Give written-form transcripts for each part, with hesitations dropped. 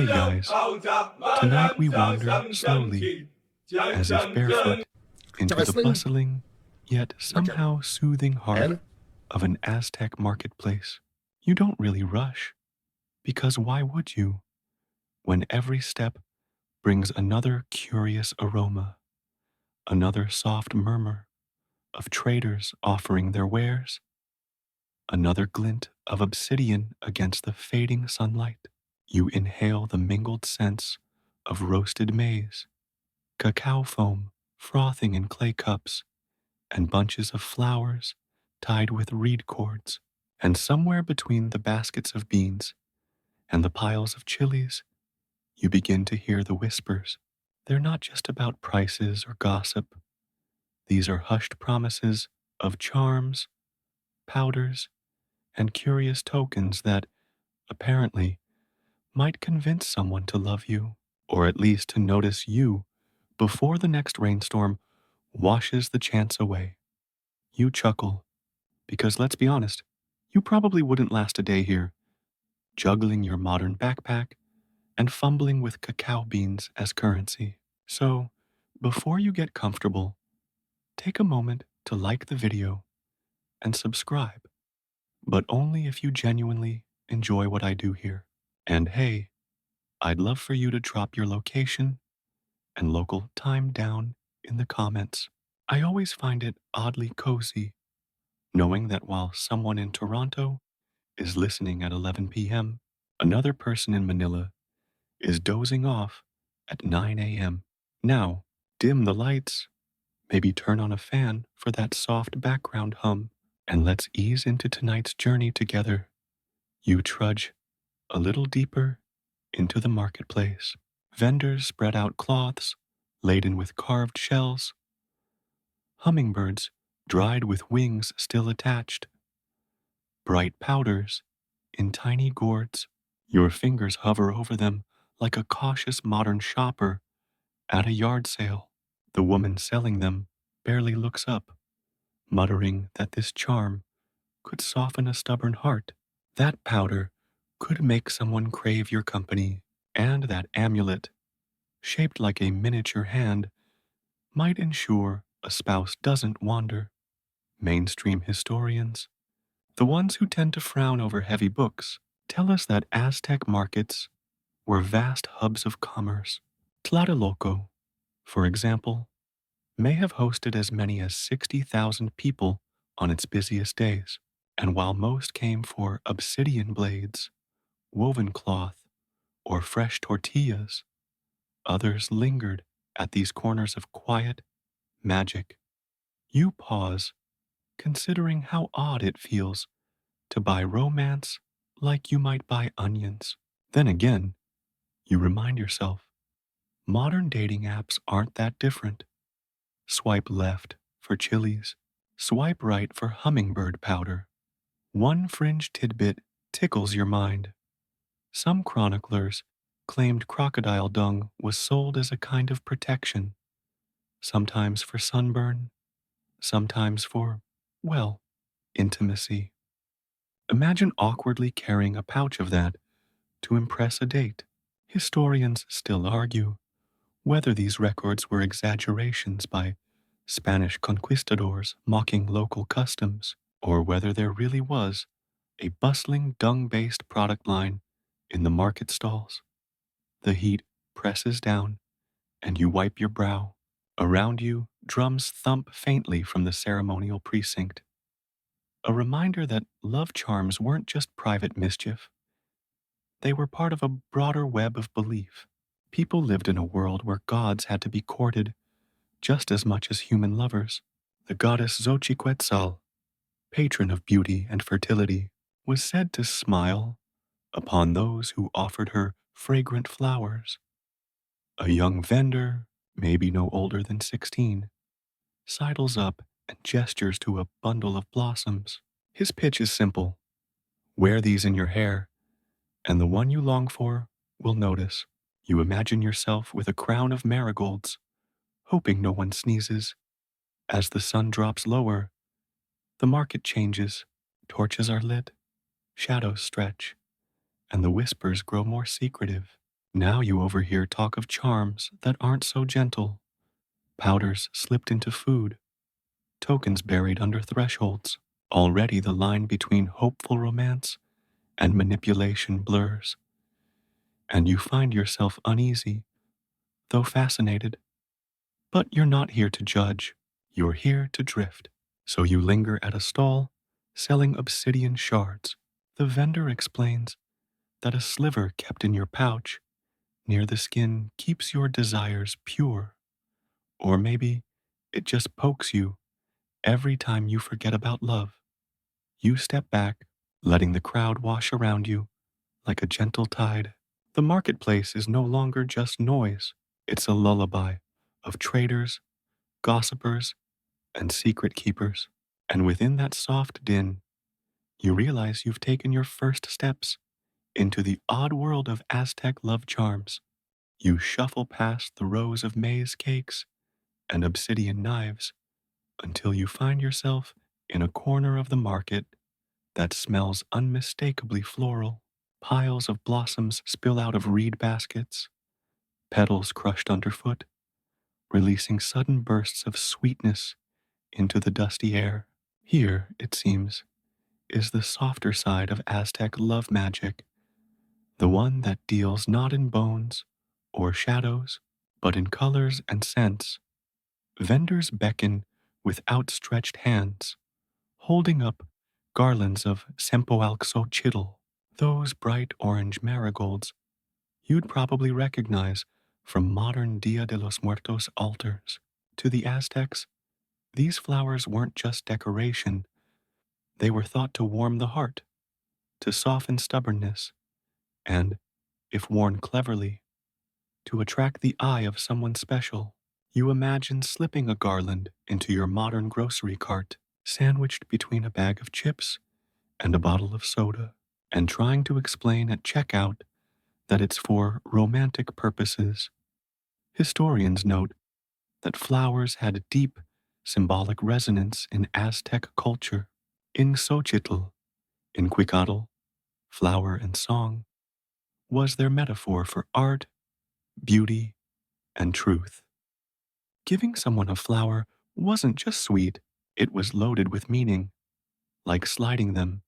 Hey guys, tonight we wander slowly, as if barefoot, into the Wrestling bustling, yet somehow soothing heart and of an Aztec marketplace. You don't really rush, because why would you, when every step brings another curious aroma, another soft murmur of traders offering their wares, another glint of obsidian against the fading sunlight? You inhale the mingled scents of roasted maize, cacao foam frothing in clay cups, and bunches of flowers tied with reed cords. And somewhere between the baskets of beans and the piles of chilies, you begin to hear the whispers. They're not just about prices or gossip. These are hushed promises of charms, powders, and curious tokens that, apparently, might convince someone to love you, or at least to notice you before the next rainstorm washes the chance away. You chuckle, because let's be honest, you probably wouldn't last a day here, juggling your modern backpack and fumbling with cacao beans as currency. So, before you get comfortable, take a moment to like the video and subscribe, but only if you genuinely enjoy what I do here. And hey, I'd love for you to drop your location and local time down in the comments. I always find it oddly cozy knowing that while someone in Toronto is listening at 11 p.m., another person in Manila is dozing off at 9 a.m. Now, dim the lights, maybe turn on a fan for that soft background hum, and let's ease into tonight's journey together. You trudge a little deeper into the marketplace. Vendors spread out cloths laden with carved shells, hummingbirds dried with wings still attached, bright powders in tiny gourds. Your fingers hover over them like a cautious modern shopper at a yard sale. The woman selling them barely looks up, muttering that this charm could soften a stubborn heart. That powder could make someone crave your company, and that amulet, shaped like a miniature hand, might ensure a spouse doesn't wander. Mainstream historians, the ones who tend to frown over heavy books, tell us that Aztec markets were vast hubs of commerce. Tlatelolco, for example, may have hosted as many as 60,000 people on its busiest days. And while most came for obsidian blades, woven cloth, or fresh tortillas, others lingered at these corners of quiet magic. You pause, considering how odd it feels to buy romance like you might buy onions. Then again, you remind yourself, modern dating apps aren't that different. Swipe left for chilies, swipe right for hummingbird powder. One fringe tidbit tickles your mind. Some chroniclers claimed crocodile dung was sold as a kind of protection, sometimes for sunburn, sometimes for, well, intimacy. Imagine awkwardly carrying a pouch of that to impress a date. Historians still argue whether these records were exaggerations by Spanish conquistadors mocking local customs, or whether there really was a bustling dung-based product line in the market stalls. The heat presses down, and you wipe your brow. Around you, drums thump faintly from the ceremonial precinct. A reminder that love charms weren't just private mischief. They were part of a broader web of belief. People lived in a world where gods had to be courted just as much as human lovers. The goddess Xochiquetzal, patron of beauty and fertility, was said to smile upon those who offered her fragrant flowers. A young vendor, maybe no older than 16, sidles up and gestures to a bundle of blossoms. His pitch is simple. Wear these in your hair, and the one you long for will notice. You imagine yourself with a crown of marigolds, hoping no one sneezes. As the sun drops lower, the market changes. Torches are lit, shadows stretch, and the whispers grow more secretive. Now you overhear talk of charms that aren't so gentle, powders slipped into food, tokens buried under thresholds. Already the line between hopeful romance and manipulation blurs, and you find yourself uneasy, though fascinated. But you're not here to judge, you're here to drift. So you linger at a stall selling obsidian shards. The vendor explains that a sliver kept in your pouch near the skin keeps your desires pure. Or maybe it just pokes you every time you forget about love. You step back, letting the crowd wash around you like a gentle tide. The marketplace is no longer just noise, it's a lullaby of traders, gossipers, and secret keepers. And within that soft din, you realize you've taken your first steps into the odd world of Aztec love charms. You shuffle past the rows of maize cakes and obsidian knives until you find yourself in a corner of the market that smells unmistakably floral. Piles of blossoms spill out of reed baskets, petals crushed underfoot, releasing sudden bursts of sweetness into the dusty air. Here, it seems, is the softer side of Aztec love magic, the one that deals not in bones or shadows, but in colors and scents. Vendors beckon with outstretched hands, holding up garlands of Sempoalxochitl, those bright orange marigolds you'd probably recognize from modern Dia de los Muertos altars. To the Aztecs, these flowers weren't just decoration, they were thought to warm the heart, to soften stubbornness, and, if worn cleverly, to attract the eye of someone special. You imagine slipping a garland into your modern grocery cart, sandwiched between a bag of chips and a bottle of soda, and trying to explain at checkout that it's for romantic purposes. Historians note that flowers had deep symbolic resonance in Aztec culture. In Xochitl, in Cuicatl, flower and song, was their metaphor for art, beauty, and truth. Giving someone a flower wasn't just sweet, it was loaded with meaning, like sliding them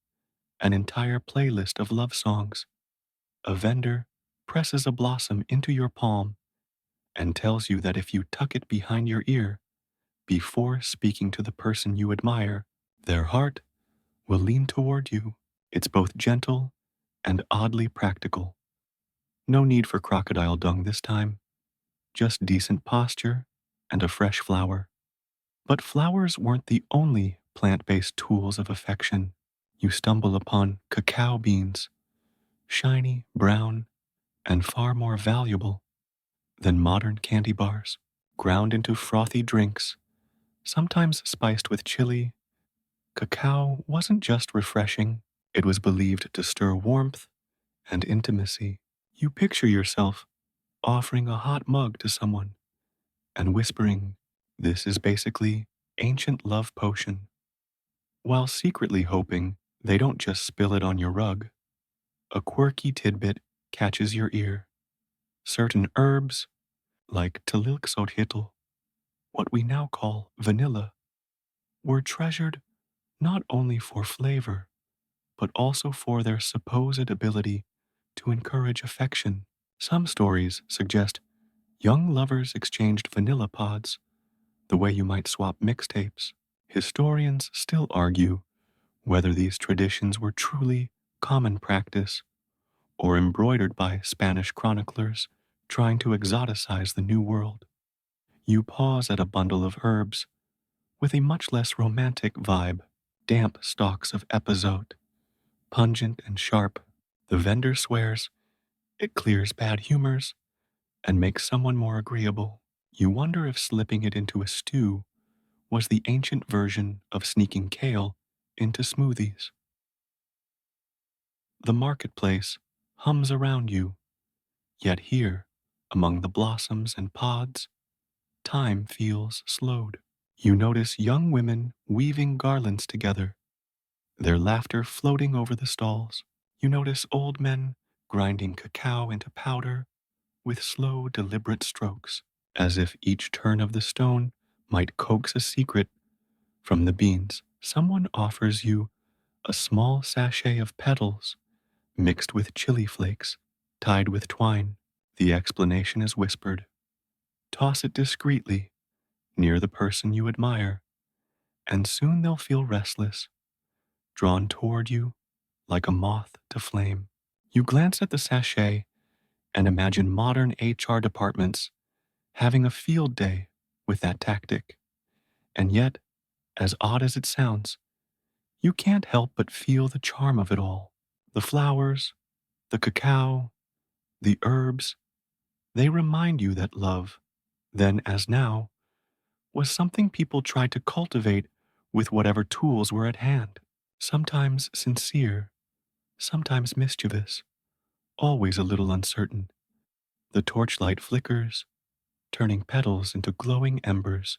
an entire playlist of love songs. A vendor presses a blossom into your palm and tells you that if you tuck it behind your ear before speaking to the person you admire, their heart will lean toward you. It's both gentle and oddly practical. No need for crocodile dung this time, just decent posture and a fresh flower. But flowers weren't the only plant-based tools of affection. You stumble upon cacao beans, shiny, brown, and far more valuable than modern candy bars, ground into frothy drinks, sometimes spiced with chili. Cacao wasn't just refreshing, it was believed to stir warmth and intimacy. You picture yourself offering a hot mug to someone and whispering, "This is basically ancient love potion," while secretly hoping they don't just spill it on your rug. A quirky tidbit catches your ear. Certain herbs, like Tlalilxochitl, what we now call vanilla, were treasured not only for flavor, but also for their supposed ability to encourage affection. Some stories suggest young lovers exchanged vanilla pods the way you might swap mixtapes. Historians still argue whether these traditions were truly common practice or embroidered by Spanish chroniclers trying to exoticize the New World. You pause at a bundle of herbs with a much less romantic vibe, damp stalks of epazote, pungent and sharp. The vendor swears it clears bad humors and makes someone more agreeable. You wonder if slipping it into a stew was the ancient version of sneaking kale into smoothies. The marketplace hums around you, yet here, among the blossoms and pods, time feels slowed. You notice young women weaving garlands together, their laughter floating over the stalls. You notice old men grinding cacao into powder, with slow, deliberate strokes, as if each turn of the stone might coax a secret from the beans. Someone offers you a small sachet of petals mixed with chili flakes, tied with twine. The explanation is whispered. Toss it discreetly near the person you admire, and soon they'll feel restless, drawn toward you like a moth to flame. You glance at the sachet and imagine modern HR departments having a field day with that tactic. And yet, as odd as it sounds, you can't help but feel the charm of it all. The flowers, the cacao, the herbs, they remind you that love, then as now, was something people tried to cultivate with whatever tools were at hand, sometimes sincere, sometimes mischievous, always a little uncertain. The torchlight flickers, turning petals into glowing embers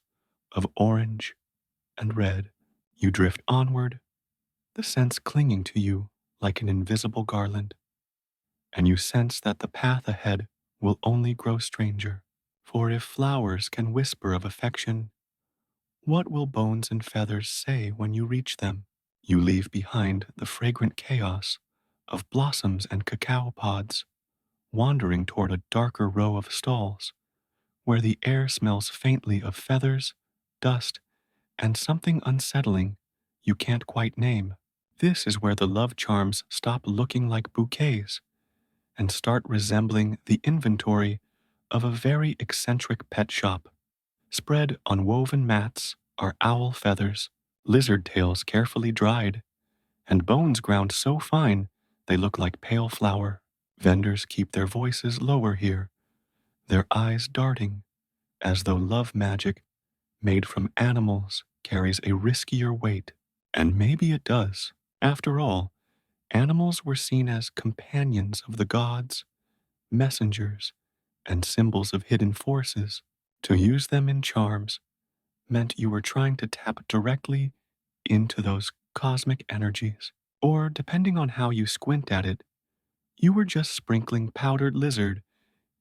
of orange and red. You drift onward, the scents clinging to you like an invisible garland, and you sense that the path ahead will only grow stranger. For if flowers can whisper of affection, what will bones and feathers say when you reach them? You leave behind the fragrant chaos of blossoms and cacao pods, wandering toward a darker row of stalls where the air smells faintly of feathers, dust, and something unsettling you can't quite name. This is where the love charms stop looking like bouquets and start resembling the inventory of a very eccentric pet shop. Spread on woven mats are owl feathers, lizard tails carefully dried, and bones ground so fine they look like pale flour. Vendors keep their voices lower here, their eyes darting, as though love magic made from animals carries a riskier weight. And maybe it does. After all, animals were seen as companions of the gods, messengers, and symbols of hidden forces. To use them in charms meant you were trying to tap directly into those cosmic energies. Or, depending on how you squint at it, you were just sprinkling powdered lizard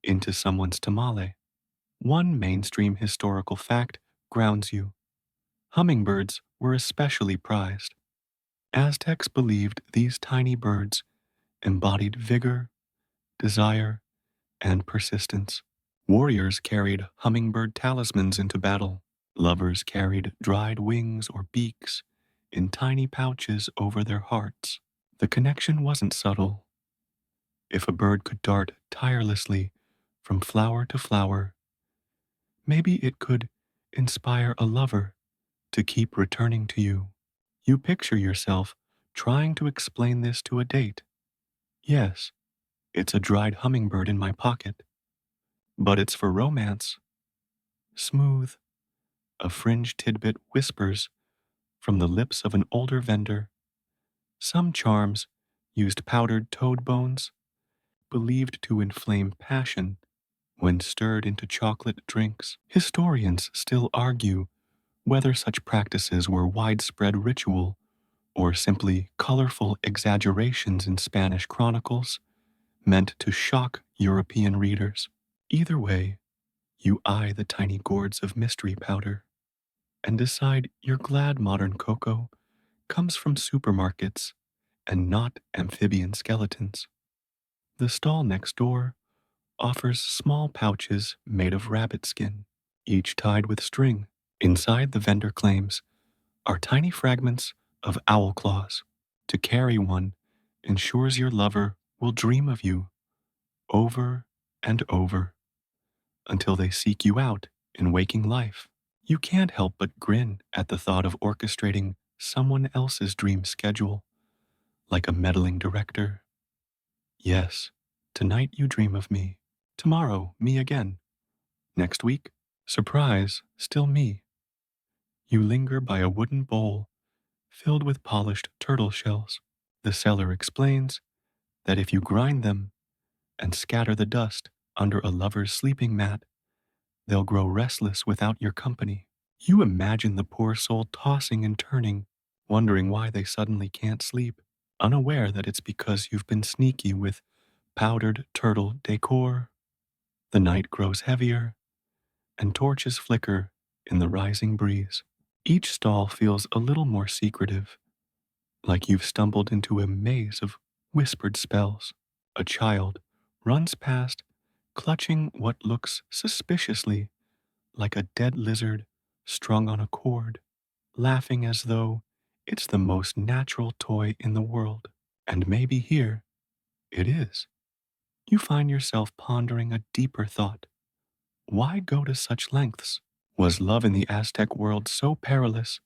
into someone's tamale. One mainstream historical fact grounds you. Hummingbirds were especially prized. Aztecs believed these tiny birds embodied vigor, desire, and persistence. Warriors carried hummingbird talismans into battle. Lovers carried dried wings or beaks in tiny pouches over their hearts. The connection wasn't subtle. If a bird could dart tirelessly from flower to flower, maybe it could inspire a lover to keep returning to you. You picture yourself trying to explain this to a date. Yes, it's a dried hummingbird in my pocket, but it's for romance. Smooth, a fringe tidbit whispers from the lips of an older vendor. Some charms used powdered toad bones, believed to inflame passion when stirred into chocolate drinks. Historians still argue whether such practices were widespread ritual or simply colorful exaggerations in Spanish chronicles meant to shock European readers. Either way, you eye the tiny gourds of mystery powder and decide you're glad modern cocoa comes from supermarkets and not amphibian skeletons. The stall next door offers small pouches made of rabbit skin, each tied with string. Inside, the vendor claims, are tiny fragments of owl claws. To carry one ensures your lover will dream of you over and over until they seek you out in waking life. You can't help but grin at the thought of orchestrating someone else's dream schedule like a meddling director. Yes, tonight you dream of me. Tomorrow, me again. Next week, surprise, still me. You linger by a wooden bowl filled with polished turtle shells. The seller explains that if you grind them and scatter the dust under a lover's sleeping mat, they'll grow restless without your company. You imagine the poor soul tossing and turning, wondering why they suddenly can't sleep, unaware that it's because you've been sneaky with powdered turtle decor. The night grows heavier, and torches flicker in the rising breeze. Each stall feels a little more secretive, like you've stumbled into a maze of whispered spells. A child runs past, clutching what looks suspiciously like a dead lizard strung on a cord, laughing as though it's the most natural toy in the world. And maybe here it is. You find yourself pondering a deeper thought. Why go to such lengths? Was love in the Aztec world so perilous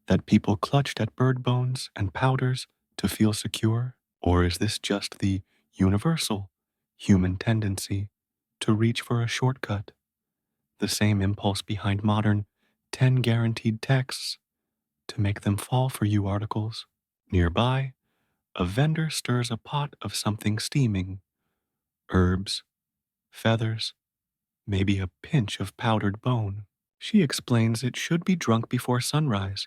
that people clutched at bird bones and powders to feel secure? Or is this just the universal human tendency to reach for a shortcut, the same impulse behind modern 10 guaranteed texts to make them fall for you articles? Nearby, a vendor stirs a pot of something steaming: herbs, feathers, maybe a pinch of powdered bone. She explains it should be drunk before sunrise.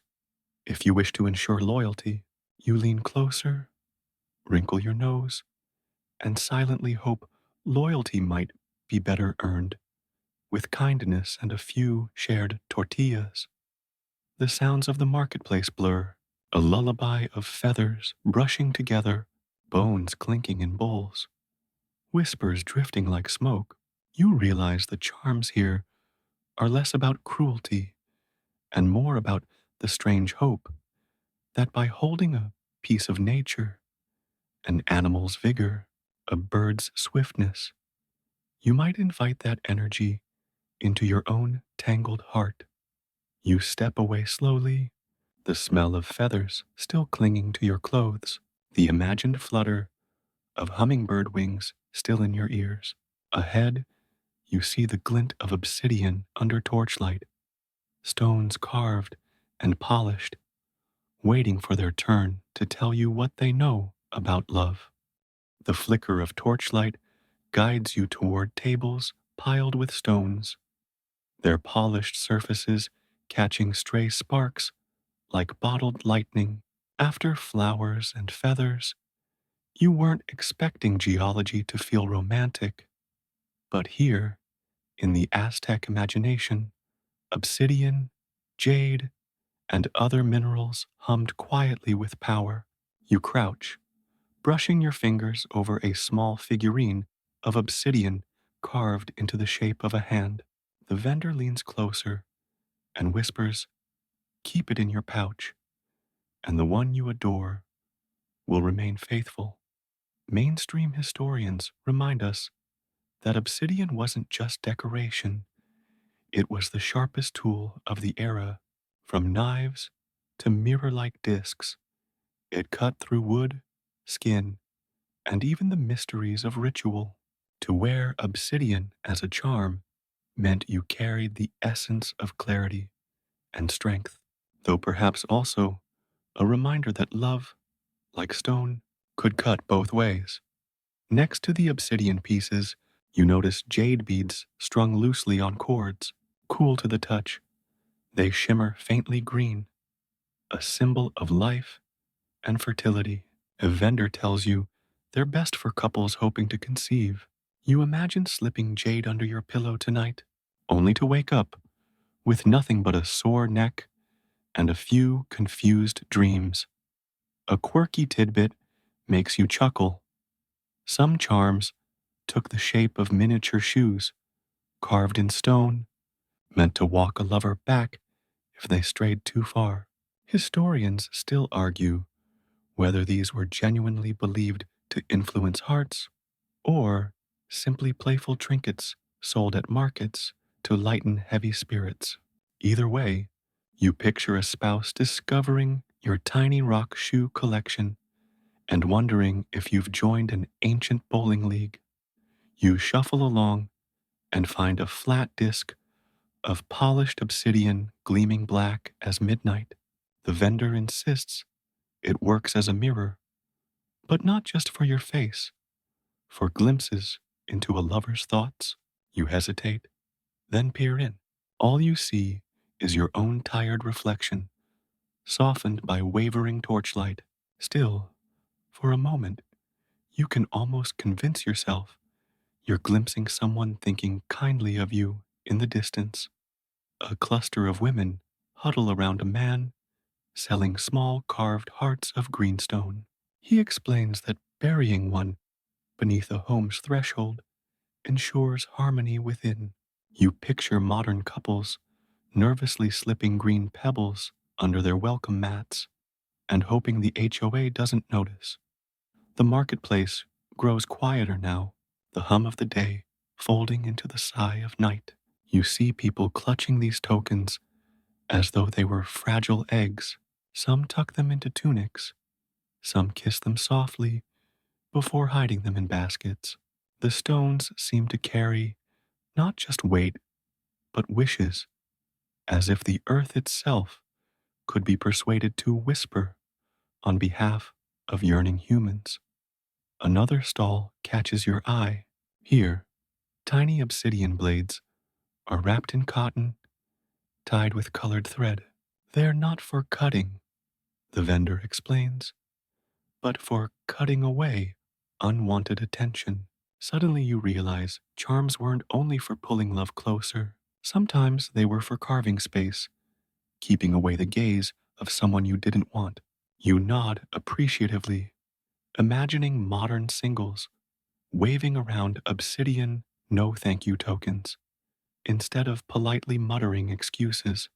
If you wish to ensure loyalty, you lean closer, wrinkle your nose, and silently hope loyalty might be better earned with kindness and a few shared tortillas. The sounds of the marketplace blur, a lullaby of feathers brushing together, bones clinking in bowls, whispers drifting like smoke. You realize the charms here are less about cruelty and more about the strange hope that by holding a piece of nature, an animal's vigor, a bird's swiftness, you might invite that energy into your own tangled heart. You step away slowly, the smell of feathers still clinging to your clothes, the imagined flutter of hummingbird wings still in your ears. Ahead, you see the glint of obsidian under torchlight, stones carved and polished, waiting for their turn to tell you what they know about love. The flicker of torchlight guides you toward tables piled with stones, their polished surfaces catching stray sparks like bottled lightning. After flowers and feathers, you weren't expecting geology to feel romantic, but here, in the Aztec imagination, obsidian, jade, and other minerals hummed quietly with power. You crouch, brushing your fingers over a small figurine of obsidian carved into the shape of a hand. The vendor leans closer and whispers, "Keep it in your pouch, and the one you adore will remain faithful." Mainstream historians remind us that obsidian wasn't just decoration, it was the sharpest tool of the era. From knives to mirror like discs, it cut through wood, skin, and even the mysteries of ritual. To wear obsidian as a charm meant you carried the essence of clarity and strength, though perhaps also a reminder that love, like stone, could cut both ways. Next to the obsidian pieces, you notice jade beads strung loosely on cords, cool to the touch. They shimmer faintly green, a symbol of life and fertility. A vendor tells you they're best for couples hoping to conceive. You imagine slipping jade under your pillow tonight, only to wake up with nothing but a sore neck and a few confused dreams. A quirky tidbit makes you chuckle. Some charms took the shape of miniature shoes, carved in stone, meant to walk a lover back if they strayed too far. Historians still argue whether these were genuinely believed to influence hearts or simply playful trinkets sold at markets to lighten heavy spirits. Either way, you picture a spouse discovering your tiny rock shoe collection and wondering if you've joined an ancient bowling league. You shuffle along and find a flat disc of polished obsidian gleaming black as midnight. The vendor insists it works as a mirror, but not just for your face, for glimpses into a lover's thoughts. You hesitate, then peer in. All you see is your own tired reflection, softened by wavering torchlight. Still, for a moment, you can almost convince yourself You're glimpsing someone thinking kindly of you in the distance. A cluster of women huddle around a man selling small carved hearts of greenstone. He explains that burying one beneath a home's threshold ensures harmony within. You picture modern couples nervously slipping green pebbles under their welcome mats and hoping the HOA doesn't notice. The marketplace grows quieter now, the hum of the day folding into the sigh of night. You see people clutching these tokens as though they were fragile eggs. Some tuck them into tunics, some kiss them softly before hiding them in baskets. The stones seem to carry not just weight, but wishes, as if the earth itself could be persuaded to whisper on behalf of yearning humans. Another stall catches your eye. Here, tiny obsidian blades are wrapped in cotton, tied with colored thread. They're not for cutting, the vendor explains, but for cutting away unwanted attention. Suddenly you realize charms weren't only for pulling love closer. Sometimes they were for carving space, keeping away the gaze of someone you didn't want. You nod appreciatively, imagining modern singles waving around obsidian no thank you tokens instead of politely muttering excuses.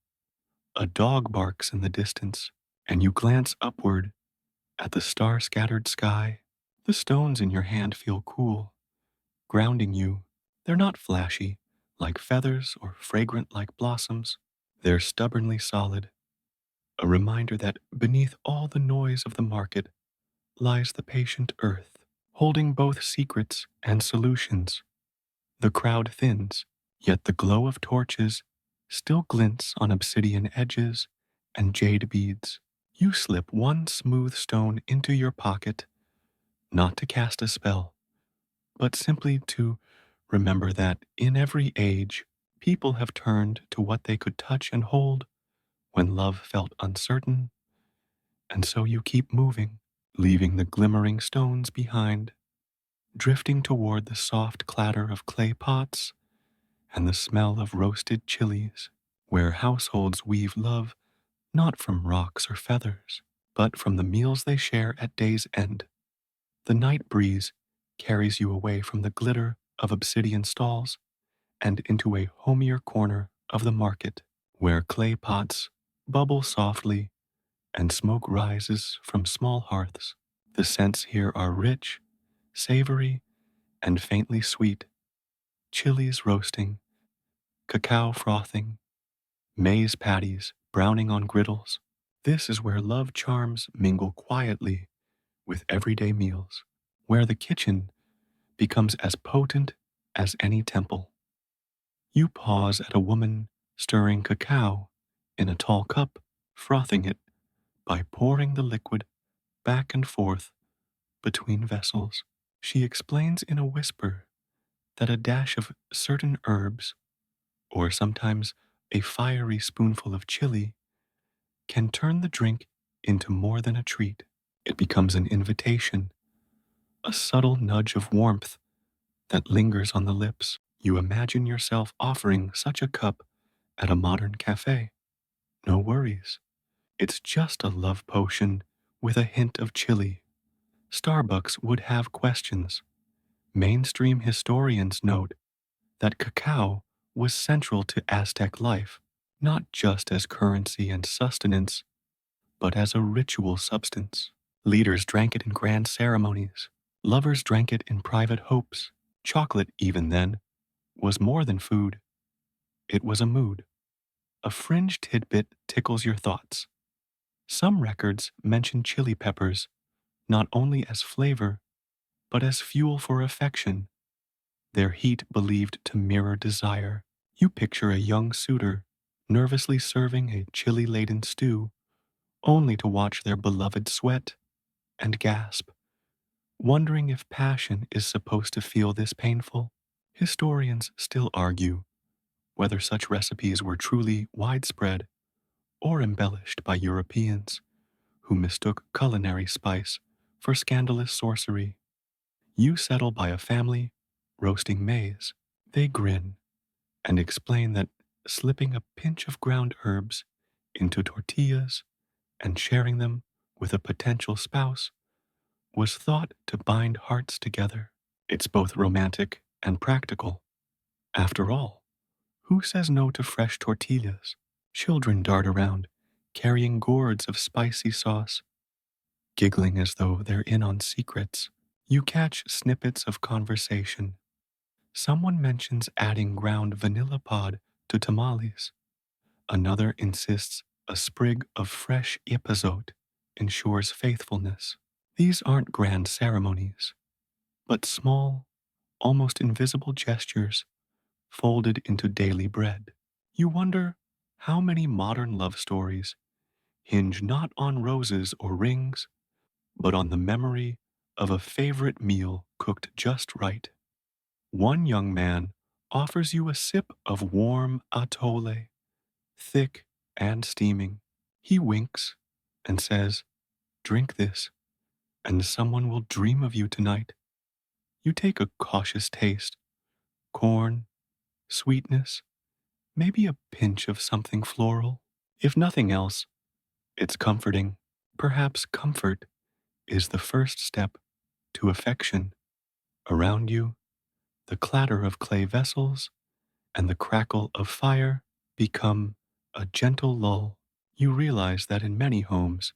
A dog barks in the distance, and you glance upward at the star scattered sky. The stones in your hand feel cool, grounding you. They're not flashy, like feathers or fragrant like blossoms. They're stubbornly solid, a reminder that beneath all the noise of the market lies the patient earth, holding both secrets and solutions. The crowd thins, yet the glow of torches still glints on obsidian edges and jade beads. You slip one smooth stone into your pocket, not to cast a spell, but simply to remember that in every age, people have turned to what they could touch and hold when love felt uncertain, and so you keep moving, leaving the glimmering stones behind, drifting toward the soft clatter of clay pots and the smell of roasted chilies, where households weave love not from rocks or feathers, but from the meals they share at day's end. The night breeze carries you away from the glitter of obsidian stalls and into a homier corner of the market, where clay pots bubble softly and smoke rises from small hearths. The scents here are rich, savory, and faintly sweet. Chilies roasting, cacao frothing, maize patties browning on griddles. This is where love charms mingle quietly with everyday meals, where the kitchen becomes as potent as any temple. You pause at a woman stirring cacao in a tall cup, frothing it by pouring the liquid back and forth between vessels. She explains in a whisper that a dash of certain herbs, or sometimes a fiery spoonful of chili, can turn the drink into more than a treat. It becomes an invitation, a subtle nudge of warmth that lingers on the lips. You imagine yourself offering such a cup at a modern cafe. No worries. It's just a love potion with a hint of chili. Starbucks would have questions. Mainstream historians note that cacao was central to Aztec life, not just as currency and sustenance, but as a ritual substance. Leaders drank it in grand ceremonies. Lovers drank it in private hopes. Chocolate, even then, was more than food. It was a mood. A fringe tidbit tickles your thoughts. Some records mention chili peppers not only as flavor, but as fuel for affection, their heat believed to mirror desire. You picture a young suitor nervously serving a chili-laden stew, only to watch their beloved sweat and gasp, wondering if passion is supposed to feel this painful. Historians still argue whether such recipes were truly widespread or embellished by Europeans who mistook culinary spice for scandalous sorcery. You settle by a family roasting maize. They grin and explain that slipping a pinch of ground herbs into tortillas and sharing them with a potential spouse was thought to bind hearts together. It's both romantic and practical. After all, who says no to fresh tortillas? Children dart around, carrying gourds of spicy sauce, giggling as though they're in on secrets. You catch snippets of conversation. Someone mentions adding ground vanilla pod to tamales. Another insists a sprig of fresh epazote ensures faithfulness. These aren't grand ceremonies, but small, almost invisible gestures folded into daily bread. You wonder how many modern love stories hinge not on roses or rings, but on the memory of a favorite meal cooked just right. One young man offers you a sip of warm atole, thick and steaming. He winks and says, "Drink this, and someone will dream of you tonight." You take a cautious taste. Corn, sweetness, maybe a pinch of something floral. If nothing else, it's comforting. Perhaps comfort is the first step to affection. Around you, the clatter of clay vessels and the crackle of fire become a gentle lull. You realize that in many homes,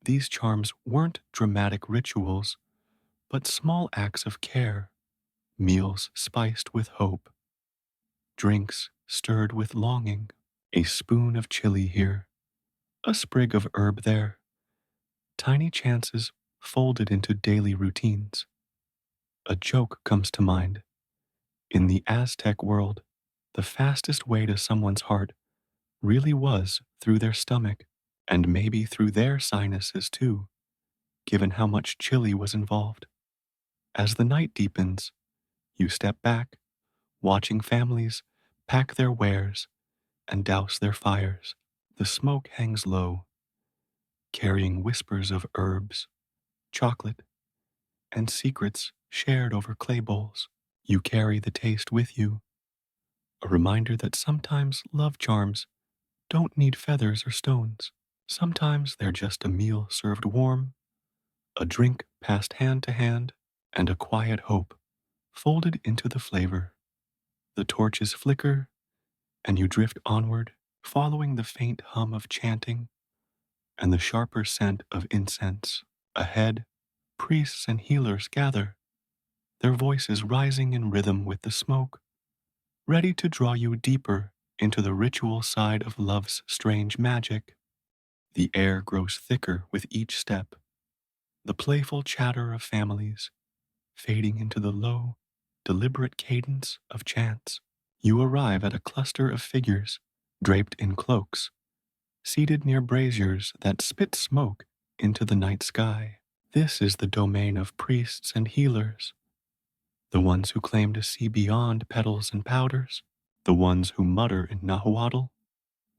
these charms weren't dramatic rituals, but small acts of care, meals spiced with hope, drinks stirred with longing, a spoon of chili here, a sprig of herb there, tiny chances folded into daily routines. A joke comes to mind. In the Aztec world, the fastest way to someone's heart really was through their stomach, and maybe through their sinuses too, given how much chili was involved. As the night deepens, you step back, watching families pack their wares and douse their fires. The smoke hangs low, carrying whispers of herbs, chocolate, and secrets shared over clay bowls. You carry the taste with you, a reminder that sometimes love charms don't need feathers or stones. Sometimes they're just a meal served warm, a drink passed hand to hand, and a quiet hope folded into the flavor. The torches flicker, and you drift onward, following the faint hum of chanting and the sharper scent of incense. Ahead, priests and healers gather, their voices rising in rhythm with the smoke, ready to draw you deeper into the ritual side of love's strange magic. The air grows thicker with each step, the playful chatter of families fading into the low, deliberate cadence of chants. You arrive at a cluster of figures draped in cloaks, seated near braziers that spit smoke into the night sky. This is the domain of priests and healers, the ones who claim to see beyond petals and powders, the ones who mutter in Nahuatl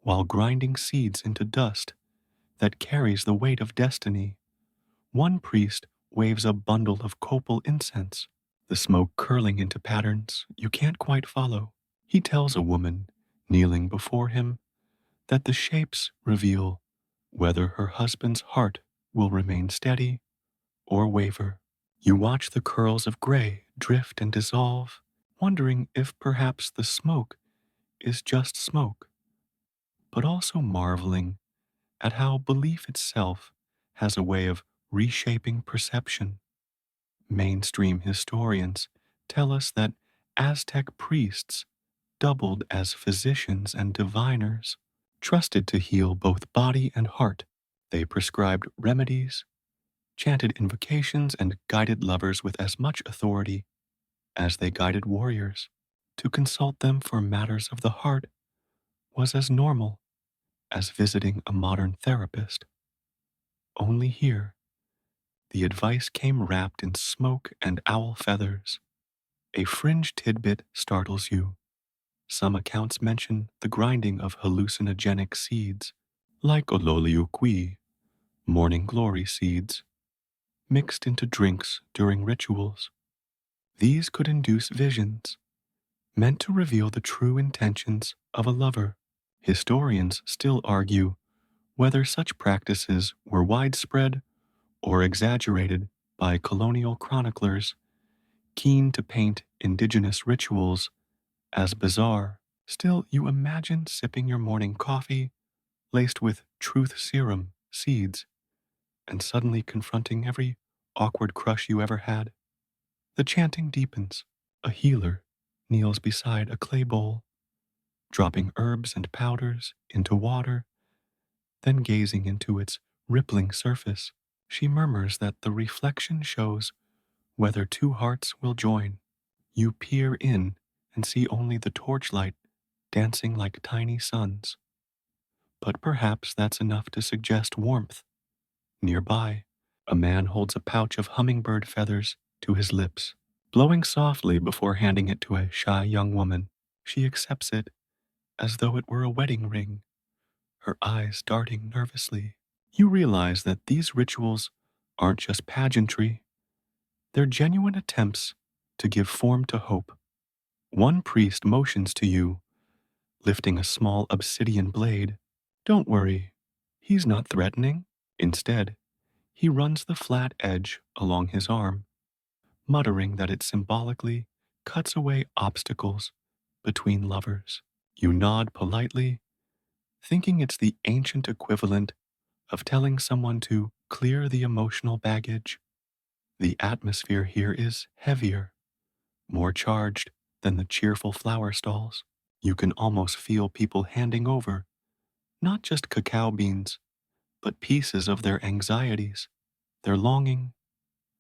while grinding seeds into dust that carries the weight of destiny. One priest waves a bundle of copal incense, the smoke curling into patterns you can't quite follow. He tells a woman kneeling before him that the shapes reveal whether her husband's heart will remain steady or waver. You watch the curls of gray drift and dissolve, wondering if perhaps the smoke is just smoke, but also marveling at how belief itself has a way of reshaping perception. Mainstream historians tell us that Aztec priests doubled as physicians and diviners, trusted to heal both body and heart. They prescribed remedies, chanted invocations, and guided lovers with as much authority as they guided warriors. To consult them for matters of the heart was as normal as visiting a modern therapist. Only here, the advice came wrapped in smoke and owl feathers. A fringe tidbit startles you. Some accounts mention the grinding of hallucinogenic seeds, like ololiuqui, morning glory seeds, mixed into drinks during rituals. These could induce visions, meant to reveal the true intentions of a lover. Historians still argue whether such practices were widespread or exaggerated by colonial chroniclers keen to paint indigenous rituals as bizarre. Still, you imagine sipping your morning coffee laced with truth serum seeds and suddenly confronting every awkward crush you ever had. The chanting deepens. A healer kneels beside a clay bowl, dropping herbs and powders into water, then gazing into its rippling surface. She murmurs that the reflection shows whether two hearts will join. You peer in and see only the torchlight dancing like tiny suns. But perhaps that's enough to suggest warmth. Nearby, a man holds a pouch of hummingbird feathers to his lips, blowing softly before handing it to a shy young woman. She accepts it as though it were a wedding ring, her eyes darting nervously. You realize that these rituals aren't just pageantry, they're genuine attempts to give form to hope. One priest motions to you, lifting a small obsidian blade. Don't worry, he's not threatening. Instead, he runs the flat edge along his arm, muttering that it symbolically cuts away obstacles between lovers. You nod politely, thinking it's the ancient equivalent of telling someone to clear the emotional baggage. The atmosphere here is heavier, more charged than the cheerful flower stalls. You can almost feel people handing over not just cacao beans, but pieces of their anxieties, their longing,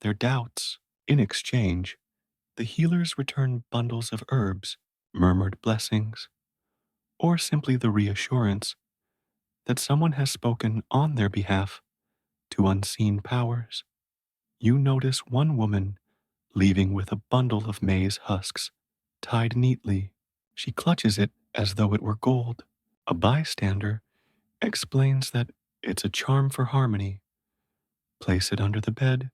their doubts. In exchange, the healers return bundles of herbs, murmured blessings, or simply the reassurance that someone has spoken on their behalf to unseen powers. You notice one woman leaving with a bundle of maize husks tied neatly. She clutches it as though it were gold. A bystander explains that it's a charm for harmony. Place it under the bed,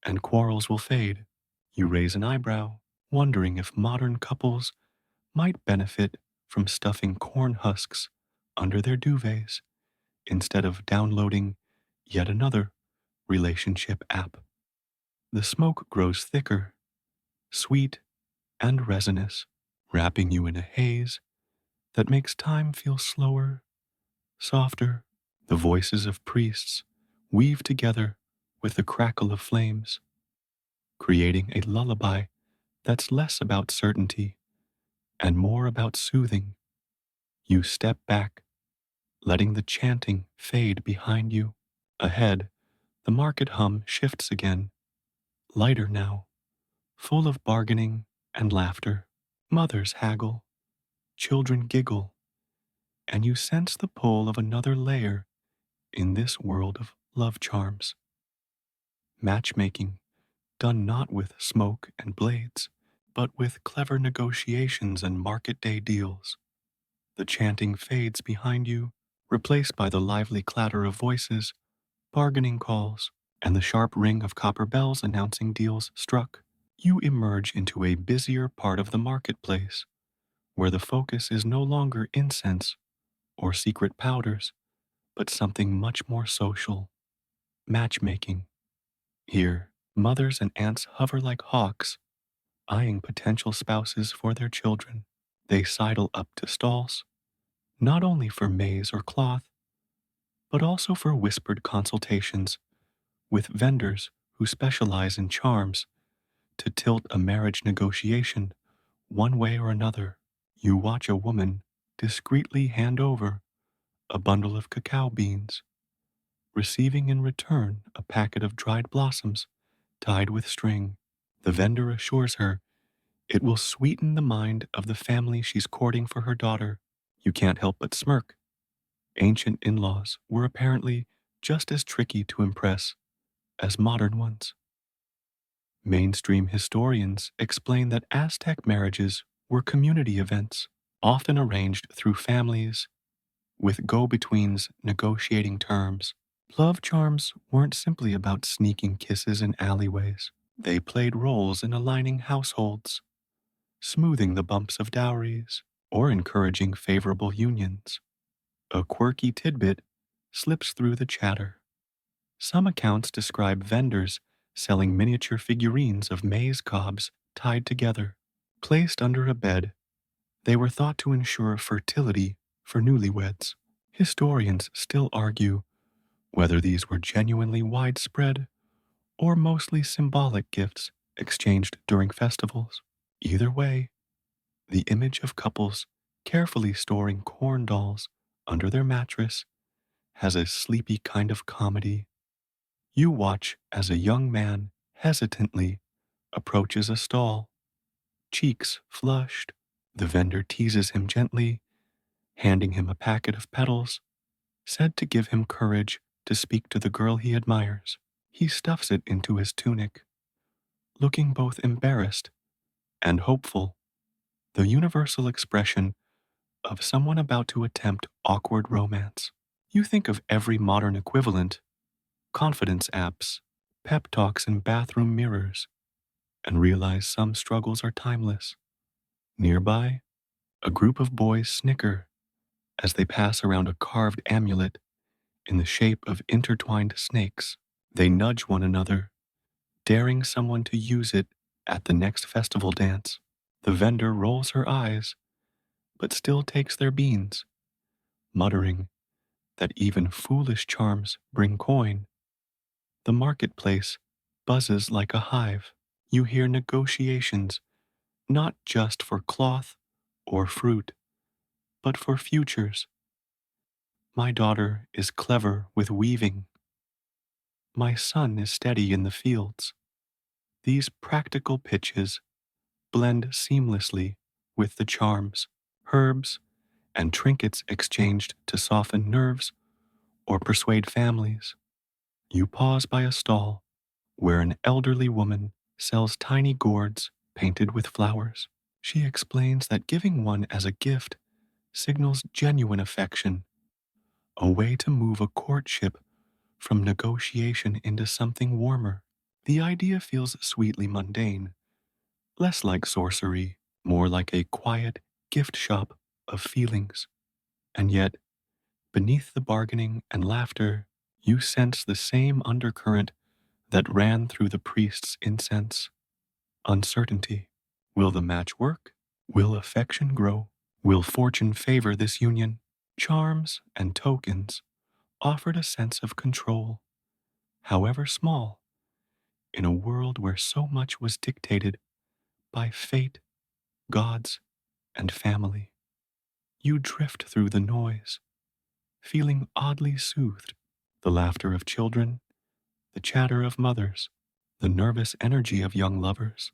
and quarrels will fade. You raise an eyebrow, wondering if modern couples might benefit from stuffing corn husks under their duvets instead of downloading yet another relationship app. The smoke grows thicker, sweet and resinous, wrapping you in a haze that makes time feel slower, softer. The voices of priests weave together with the crackle of flames, creating a lullaby that's less about certainty and more about soothing. You step back, letting the chanting fade behind you. Ahead, the market hum shifts again, lighter now, full of bargaining and laughter. Mothers haggle, children giggle, and you sense the pull of another layer in this world of love charms. Matchmaking, done not with smoke and blades, but with clever negotiations and market day deals. The chanting fades behind you, replaced by the lively clatter of voices, bargaining calls, and the sharp ring of copper bells announcing deals struck. You emerge into a busier part of the marketplace, where the focus is no longer incense or secret powders, but something much more social: matchmaking. Here, mothers and aunts hover like hawks, eyeing potential spouses for their children. They sidle up to stalls, not only for maize or cloth, but also for whispered consultations with vendors who specialize in charms to tilt a marriage negotiation one way or another. You watch a woman discreetly hand over a bundle of cacao beans, receiving in return a packet of dried blossoms tied with string. The vendor assures her it will sweeten the mind of the family she's courting for her daughter. You can't help but smirk. Ancient in-laws were apparently just as tricky to impress as modern ones. Mainstream historians explain that Aztec marriages were community events, often arranged through families, with go-betweens negotiating terms. Love charms weren't simply about sneaking kisses in alleyways. They played roles in aligning households, smoothing the bumps of dowries, or encouraging favorable unions. A quirky tidbit slips through the chatter. Some accounts describe vendors selling miniature figurines of maize cobs tied together. Placed under a bed, they were thought to ensure fertility for newlyweds. Historians still argue whether these were genuinely widespread or mostly symbolic gifts exchanged during festivals. Either way, the image of couples carefully storing corn dolls under their mattress has a sleepy kind of comedy. You watch as a young man hesitantly approaches a stall, cheeks flushed. The vendor teases him gently, handing him a packet of petals, said to give him courage to speak to the girl he admires. He stuffs it into his tunic, looking both embarrassed and hopeful, the universal expression of someone about to attempt awkward romance. You think of every modern equivalent, confidence apps, pep talks in bathroom mirrors, and realize some struggles are timeless. Nearby, a group of boys snicker as they pass around a carved amulet in the shape of intertwined snakes. They nudge one another, daring someone to use it at the next festival dance. The vendor rolls her eyes, but still takes their beans, muttering that even foolish charms bring coin. The marketplace buzzes like a hive. You hear negotiations, not just for cloth or fruit, but for futures. My daughter is clever with weaving. My son is steady in the fields. These practical pitches blend seamlessly with the charms, herbs, and trinkets exchanged to soften nerves or persuade families. You pause by a stall where an elderly woman sells tiny gourds painted with flowers. She explains that giving one as a gift signals genuine affection, a way to move a courtship from negotiation into something warmer. The idea feels sweetly mundane, less like sorcery, more like a quiet gift shop of feelings. And yet, beneath the bargaining and laughter, you sense the same undercurrent that ran through the priest's incense. Uncertainty. Will the match work? Will affection grow? Will fortune favor this union? Charms and tokens offered a sense of control, however small, in a world where so much was dictated by fate, gods, and family. You drift through the noise, feeling oddly soothed. The laughter of children, the chatter of mothers, the nervous energy of young lovers.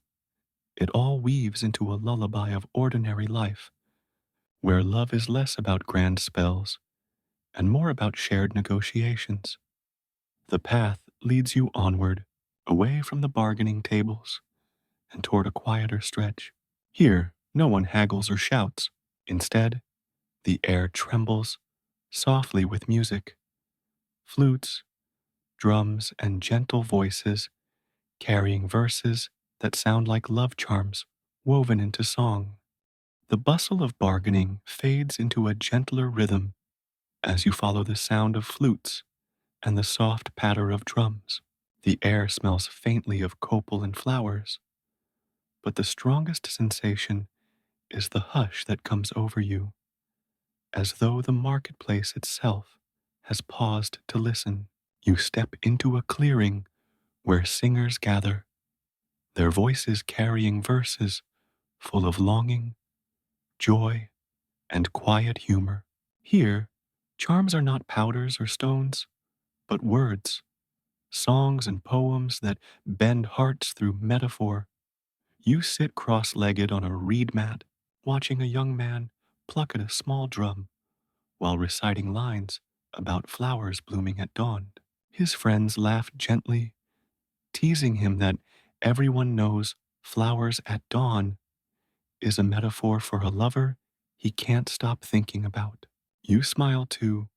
It all weaves into a lullaby of ordinary life, where love is less about grand spells and more about shared negotiations. The path leads you onward, away from the bargaining tables, and toward a quieter stretch. Here, no one haggles or shouts. Instead, the air trembles softly with music, flutes, drums, and gentle voices carrying verses that sound like love charms woven into song. The bustle of bargaining fades into a gentler rhythm as you follow the sound of flutes and the soft patter of drums. The air smells faintly of copal and flowers, but the strongest sensation is the hush that comes over you, as though the marketplace itself has paused to listen. You step into a clearing where singers gather, their voices carrying verses full of longing, joy, and quiet humor. Here, charms are not powders or stones, but words, songs and poems that bend hearts through metaphor. You sit cross-legged on a reed mat, watching a young man pluck at a small drum while reciting lines about flowers blooming at dawn. His friends laugh gently, teasing him that everyone knows flowers at dawn is a metaphor for a lover he can't stop thinking about. You smile too,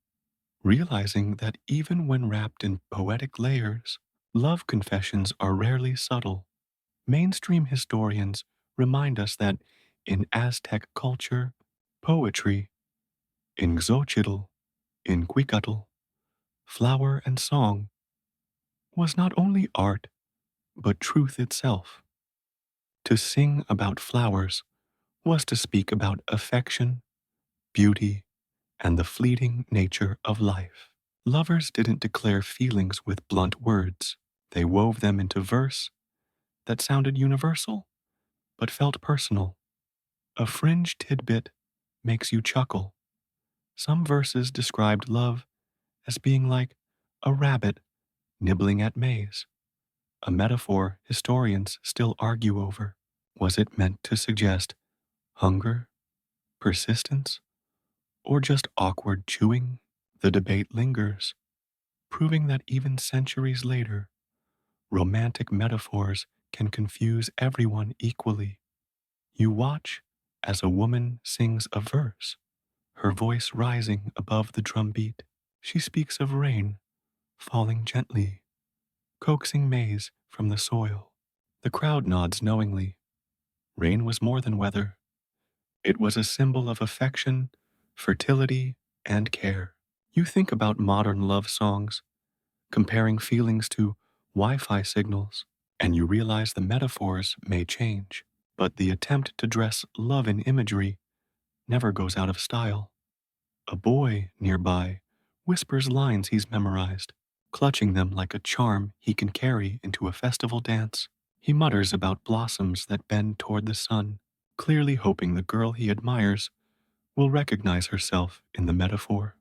realizing that even when wrapped in poetic layers, love confessions are rarely subtle. Mainstream historians remind us that in Aztec culture, poetry, in Xochitl, in Cuicatl, flower and song was not only art, but truth itself. To sing about flowers was to speak about affection, beauty, and the fleeting nature of life. Lovers didn't declare feelings with blunt words. They wove them into verse that sounded universal, but felt personal. A fringe tidbit makes you chuckle. Some verses described love as being like a rabbit nibbling at maize, a metaphor historians still argue over. Was it meant to suggest hunger, persistence, or just awkward chewing? The debate lingers, proving that even centuries later, romantic metaphors can confuse everyone equally. You watch as a woman sings a verse, her voice rising above the drumbeat. She speaks of rain falling gently, coaxing maize from the soil. The crowd nods knowingly. Rain was more than weather. It was a symbol of affection, fertility, and care. You think about modern love songs, comparing feelings to Wi Fi signals, and you realize the metaphors may change, but the attempt to dress love in imagery never goes out of style. A boy nearby whispers lines he's memorized, clutching them like a charm he can carry into a festival dance. He mutters about blossoms that bend toward the sun, clearly hoping the girl he admires will recognize herself in the metaphor.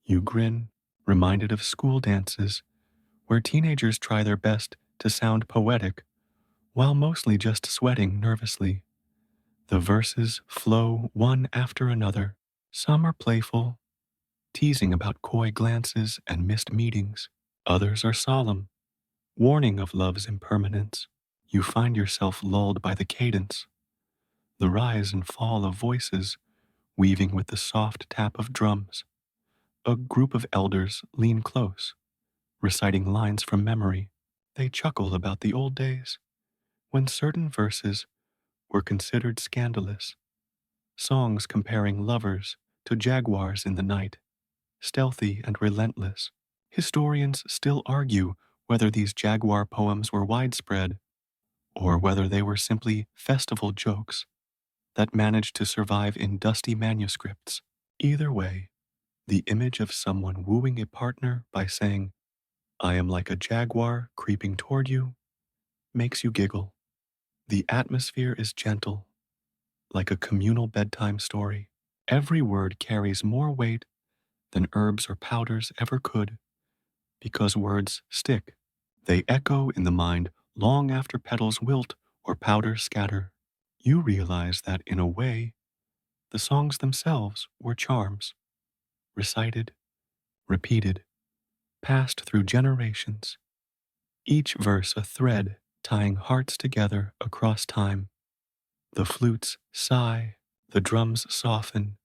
You grin, reminded of school dances where teenagers try their best to sound poetic while mostly just sweating nervously. The verses flow one after another. Some are playful, teasing about coy glances and missed meetings. Others are solemn, warning of love's impermanence. You find yourself lulled by the cadence, the rise and fall of voices weaving with the soft tap of drums. A group of elders lean close, reciting lines from memory. They chuckle about the old days when certain verses were considered scandalous, songs comparing lovers to jaguars in the night, stealthy and relentless. Historians still argue whether these jaguar poems were widespread or whether they were simply festival jokes that managed to survive in dusty manuscripts. Either way, the image of someone wooing a partner by saying, "I am like a jaguar creeping toward you," makes you giggle. The atmosphere is gentle, like a communal bedtime story. Every word carries more weight than herbs or powders ever could, because words stick. They echo in the mind long after petals wilt or powders scatter. You realize that, in a way, the songs themselves were charms, recited, repeated, passed through generations, each verse a thread tying hearts together across time. The flutes sigh, the drums soften,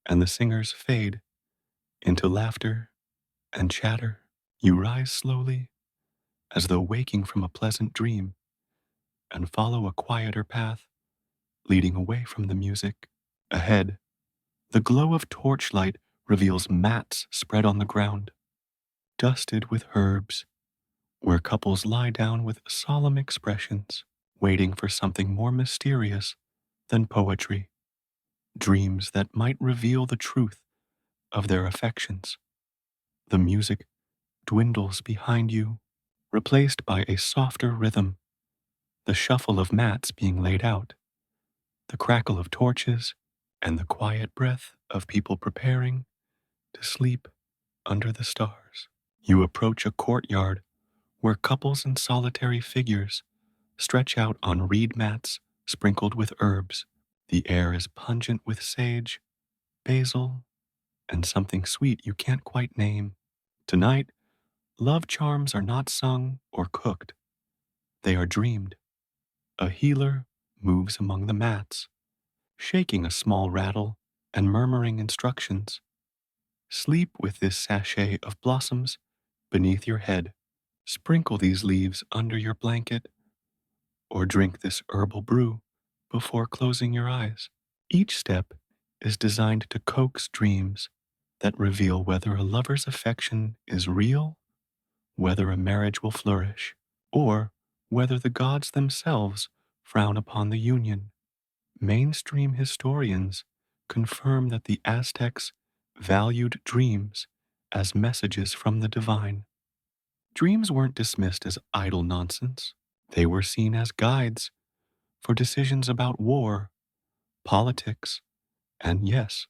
and the singers fade into laughter and chatter. You rise slowly, as though waking from a pleasant dream, and follow a quieter path, leading away from the music. Ahead, the glow of torchlight reveals mats spread on the ground, dusted with herbs, where couples lie down with solemn expressions, waiting for something more mysterious than poetry, dreams that might reveal the truth of their affections. The music dwindles behind you, replaced by a softer rhythm, the shuffle of mats being laid out, the crackle of torches, and the quiet breath of people preparing to sleep under the stars. You approach a courtyard where couples and solitary figures stretch out on reed mats sprinkled with herbs. The air is pungent with sage, basil, and something sweet you can't quite name. Tonight, love charms are not sung or cooked, they are dreamed. A healer moves among the mats, shaking a small rattle and murmuring instructions. Sleep with this sachet of blossoms beneath your head. Sprinkle these leaves under your blanket, or drink this herbal brew before closing your eyes. Each step is designed to coax dreams that reveal whether a lover's affection is real, whether a marriage will flourish, or whether the gods themselves frown upon the union. Mainstream historians confirm that the Aztecs valued dreams as messages from the divine. Dreams weren't dismissed as idle nonsense. They were seen as guides for decisions about war, politics, and yes,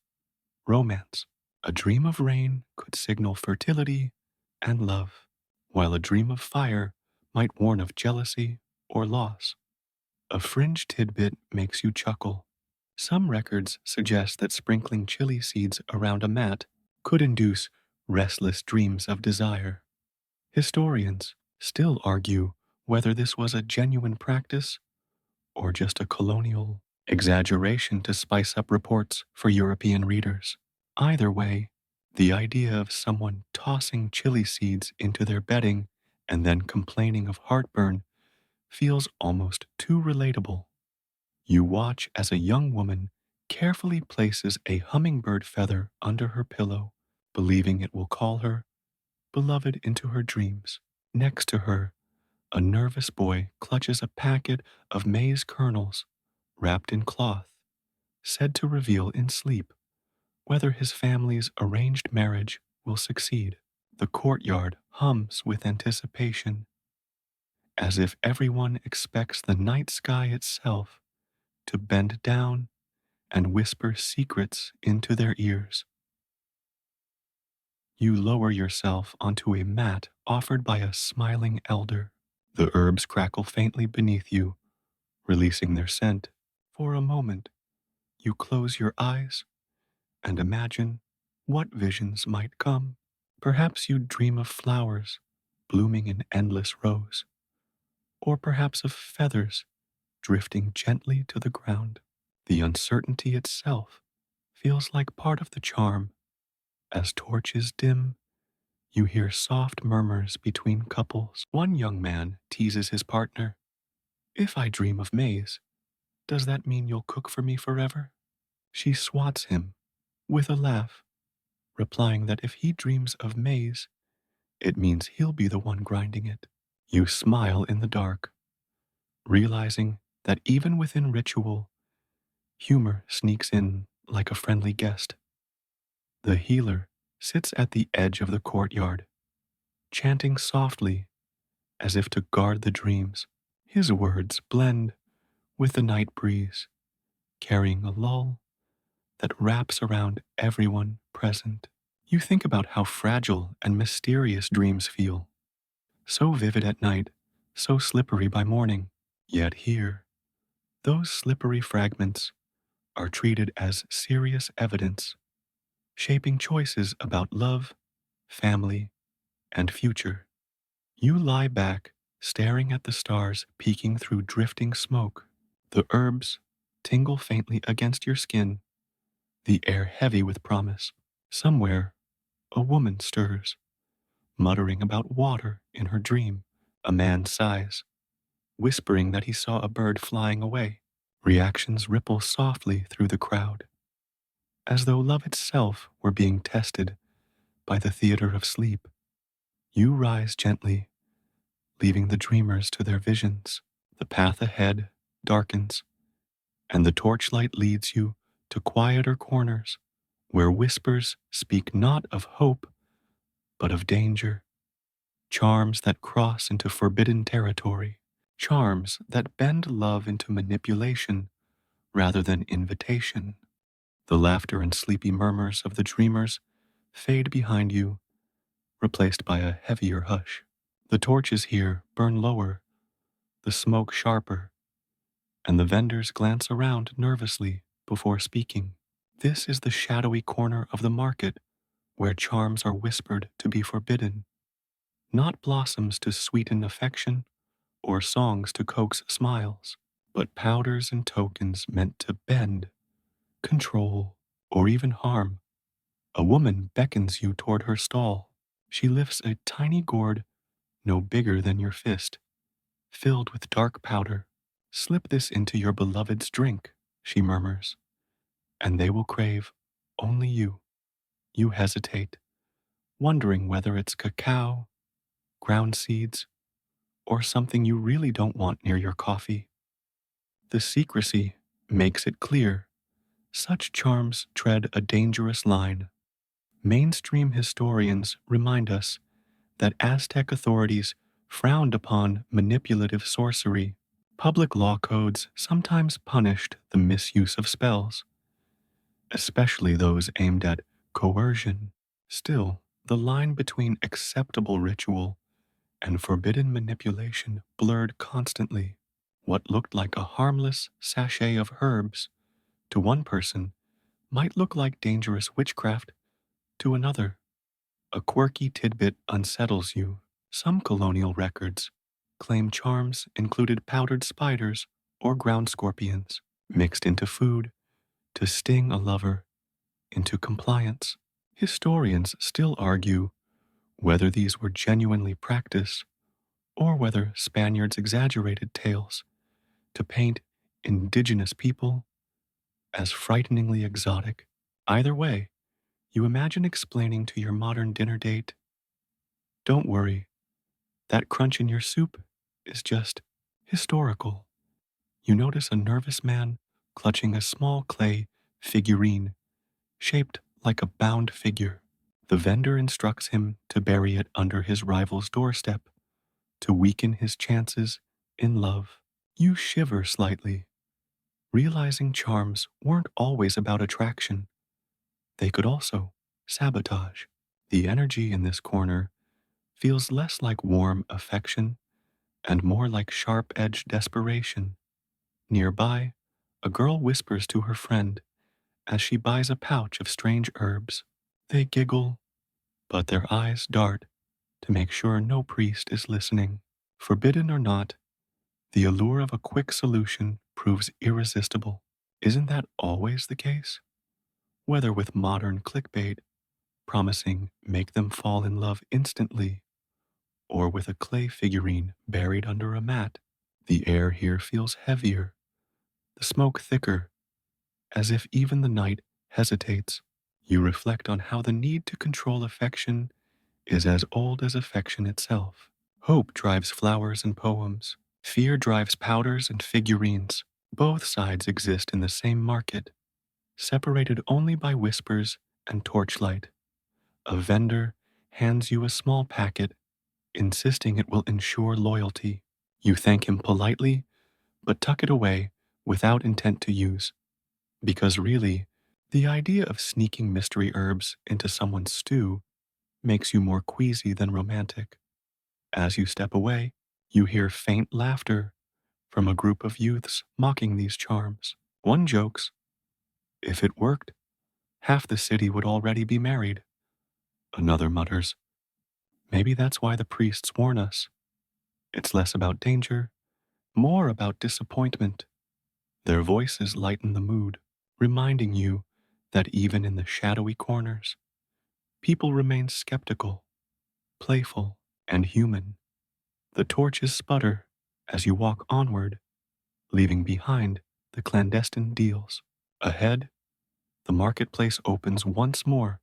romance. A dream of rain could signal fertility and love, while a dream of fire might warn of jealousy or loss. A fringe tidbit makes you chuckle. Some records suggest that sprinkling chili seeds around a mat could induce restless dreams of desire. Historians still argue whether this was a genuine practice or just a colonial exaggeration to spice up reports for European readers. Either way, the idea of someone tossing chili seeds into their bedding and then complaining of heartburn feels almost too relatable. You watch as a young woman carefully places a hummingbird feather under her pillow, believing it will call her beloved into her dreams. Next to her, a nervous boy clutches a packet of maize kernels wrapped in cloth, said to reveal in sleep whether his family's arranged marriage will succeed. The courtyard hums with anticipation, as if everyone expects the night sky itself to bend down and whisper secrets into their ears. You lower yourself onto a mat offered by a smiling elder. The herbs crackle faintly beneath you, releasing their scent. For a moment, you close your eyes and imagine what visions might come. Perhaps you dream of flowers blooming in endless rows, or perhaps of feathers drifting gently to the ground. The uncertainty itself feels like part of the charm. As torches dim, you hear soft murmurs between couples. One young man teases his partner. If I dream of maize, does that mean you'll cook for me forever? She swats him with a laugh, replying that if he dreams of maize, it means he'll be the one grinding it. You smile in the dark, realizing that even within ritual, humor sneaks in like a friendly guest. The healer sits at the edge of the courtyard, chanting softly as if to guard the dreams. His words blend with the night breeze, carrying a lull that wraps around everyone present. You think about how fragile and mysterious dreams feel. So vivid at night, so slippery by morning. Yet here, those slippery fragments are treated as serious evidence, shaping choices about love, family, and future. You lie back, staring at the stars peeking through drifting smoke. The herbs tingle faintly against your skin, the air heavy with promise. Somewhere, a woman stirs, muttering about water in her dream. A man sighs, whispering that he saw a bird flying away. Reactions ripple softly through the crowd, as though love itself were being tested by the theater of sleep. You rise gently, leaving the dreamers to their visions. The path ahead darkens, and the torchlight leads you to quieter corners where whispers speak not of hope, but of danger. Charms that cross into forbidden territory. Charms that bend love into manipulation rather than invitation. The laughter and sleepy murmurs of the dreamers fade behind you, replaced by a heavier hush. The torches here burn lower, the smoke sharper, and the vendors glance around nervously before speaking. This is the shadowy corner of the market where charms are whispered to be forbidden, not blossoms to sweeten affection or songs to coax smiles, but powders and tokens meant to bend, control, or even harm. A woman beckons you toward her stall. She lifts a tiny gourd no bigger than your fist, filled with dark powder. Slip this into your beloved's drink, she murmurs, and they will crave only you. You hesitate, wondering whether it's cacao, ground seeds, or something you really don't want near your coffee. The secrecy makes it clear such charms tread a dangerous line. Mainstream historians remind us that Aztec authorities frowned upon manipulative sorcery. Public law codes sometimes punished the misuse of spells, especially those aimed at coercion. Still, the line between acceptable ritual and forbidden manipulation blurred constantly. What looked like a harmless sachet of herbs to one person might look like dangerous witchcraft to another. A quirky tidbit unsettles you. Some colonial records claim charms included powdered spiders or ground scorpions mixed into food to sting a lover into compliance. Historians still argue whether these were genuinely practiced or whether Spaniards exaggerated tales to paint indigenous people as frighteningly exotic. Either way, you imagine explaining to your modern dinner date, "Don't worry, that crunch in your soup is just historical." You notice a nervous man clutching a small clay figurine shaped like a bound figure. The vendor instructs him to bury it under his rival's doorstep to weaken his chances in love. You shiver slightly, realizing charms weren't always about attraction. They could also sabotage. The energy in this corner feels less like warm affection and more like sharp-edged desperation. Nearby, a girl whispers to her friend as she buys a pouch of strange herbs. They giggle, but their eyes dart to make sure no priest is listening. Forbidden or not, the allure of a quick solution proves irresistible. Isn't that always the case? Whether with modern clickbait promising make them fall in love instantly, or with a clay figurine buried under a mat, the air here feels heavier, the smoke thicker, as if even the night hesitates. You reflect on how the need to control affection is as old as affection itself. Hope drives flowers and poems. Fear drives powders and figurines. Both sides exist in the same market, separated only by whispers and torchlight. A vendor hands you a small packet, insisting it will ensure loyalty. You thank him politely, but tuck it away without intent to use, because really, the idea of sneaking mystery herbs into someone's stew makes you more queasy than romantic. As you step away, you hear faint laughter from a group of youths mocking these charms. One jokes, "If it worked, half the city would already be married." Another mutters, "Maybe that's why the priests warn us. It's less about danger, more about disappointment." Their voices lighten the mood, reminding you that even in the shadowy corners, people remain skeptical, playful, and human. The torches sputter as you walk onward, leaving behind the clandestine deals. Ahead, the marketplace opens once more,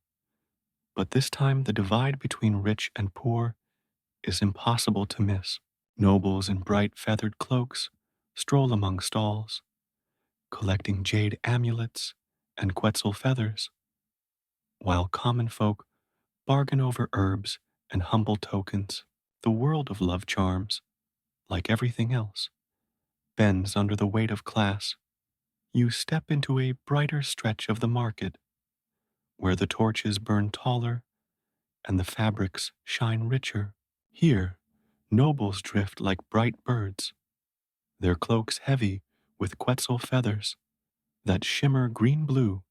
but this time the divide between rich and poor is impossible to miss. Nobles in bright feathered cloaks stroll among stalls, collecting jade amulets and quetzal feathers, while common folk bargain over herbs and humble tokens. The world of love charms, like everything else, bends under the weight of class. You step into a brighter stretch of the market, where the torches burn taller and the fabrics shine richer. Here, nobles drift like bright birds, their cloaks heavy with quetzal feathers that shimmer green-blue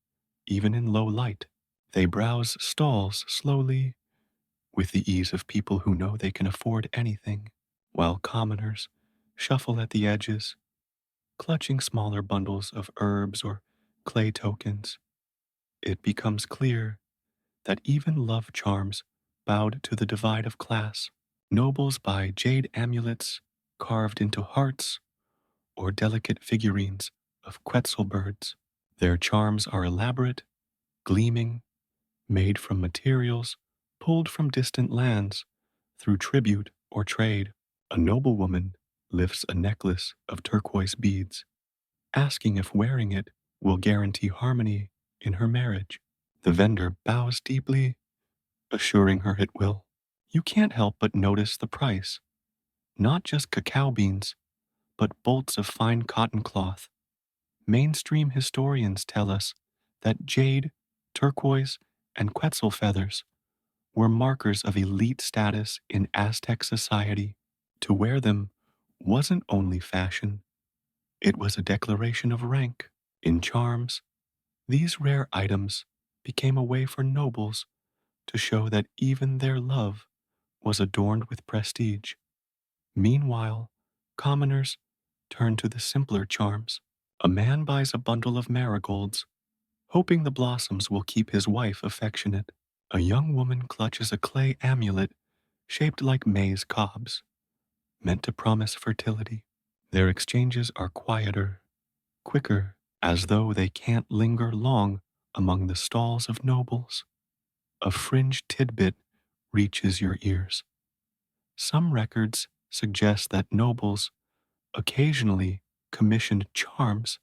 even in low light. They browse stalls slowly, with the ease of people who know they can afford anything, while commoners shuffle at the edges, clutching smaller bundles of herbs or clay tokens. It becomes clear that even love charms bowed to the divide of class. Nobles buy jade amulets carved into hearts or delicate figurines of Quetzal birds. Their charms are elaborate, gleaming, made from materials pulled from distant lands through tribute or trade. A noblewoman lifts a necklace of turquoise beads, asking if wearing it will guarantee harmony in her marriage. The vendor bows deeply, assuring her it will. You can't help but notice the price. Not just cacao beans, but bolts of fine cotton cloth. Mainstream historians tell us that jade, turquoise, and quetzal feathers were markers of elite status in Aztec society. To wear them wasn't only fashion, it was a declaration of rank. In charms, these rare items became a way for nobles to show that even their love was adorned with prestige. Meanwhile, commoners turn to the simpler charms. A man buys a bundle of marigolds, hoping the blossoms will keep his wife affectionate. A young woman clutches a clay amulet shaped like maize cobs, meant to promise fertility. Their exchanges are quieter, quicker, as though they can't linger long among the stalls of nobles. A fringe tidbit reaches your ears. Some records suggest that nobles occasionally commissioned charms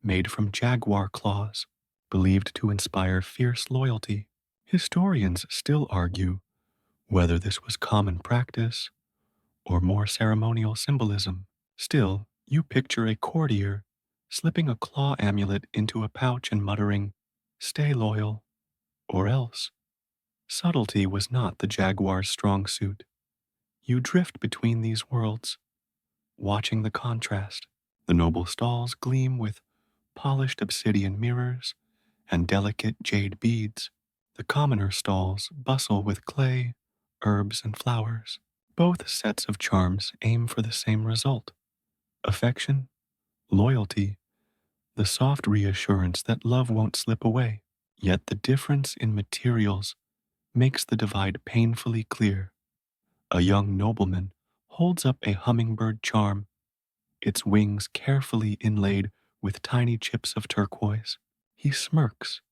made from jaguar claws, believed to inspire fierce loyalty. Historians still argue whether this was common practice or more ceremonial symbolism. Still, you picture a courtier slipping a claw amulet into a pouch and muttering, "Stay loyal, or else." Subtlety was not the jaguar's strong suit. You drift between these worlds, watching the contrast. The noble stalls gleam with polished obsidian mirrors and delicate jade beads. The commoner stalls bustle with clay, herbs, and flowers. Both sets of charms aim for the same result: affection, loyalty, the soft reassurance that love won't slip away. Yet the difference in materials makes the divide painfully clear. A young nobleman holds up a hummingbird charm, its wings carefully inlaid with tiny chips of turquoise. He smirks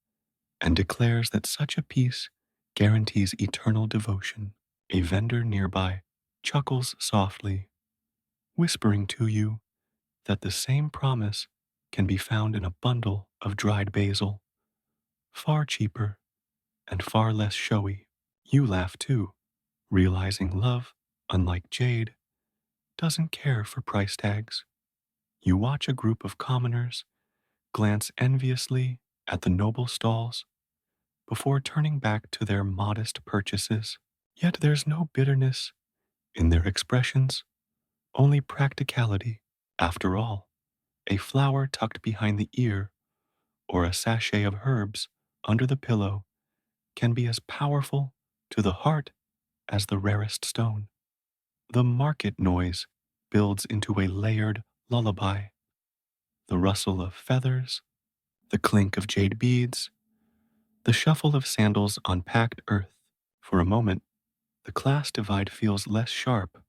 and declares that such a piece guarantees eternal devotion. A vendor nearby chuckles softly, whispering to you that the same promise can be found in a bundle of dried basil, far cheaper and far less showy. You laugh too, realizing love, unlike jade, doesn't care for price tags. You watch a group of commoners glance enviously at the noble stalls before turning back to their modest purchases. Yet there's no bitterness in their expressions, only practicality. After all, a flower tucked behind the ear or a sachet of herbs under the pillow can be as powerful to the heart as the rarest stone. The market noise builds into a layered lullaby. The rustle of feathers, the clink of jade beads, the shuffle of sandals on packed earth. For a moment, the class divide feels less sharp,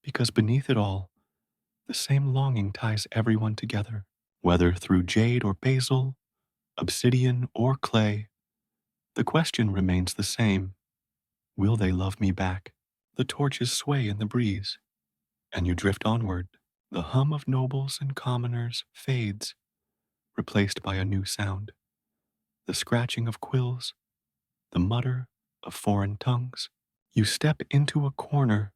because beneath it all, the same longing ties everyone together. Whether through jade or basil, obsidian or clay, the question remains the same: will they love me back? The torches sway in the breeze, and you drift onward. The hum of nobles and commoners fades, replaced by a new sound: the scratching of quills, the mutter of foreign tongues. You step into a corner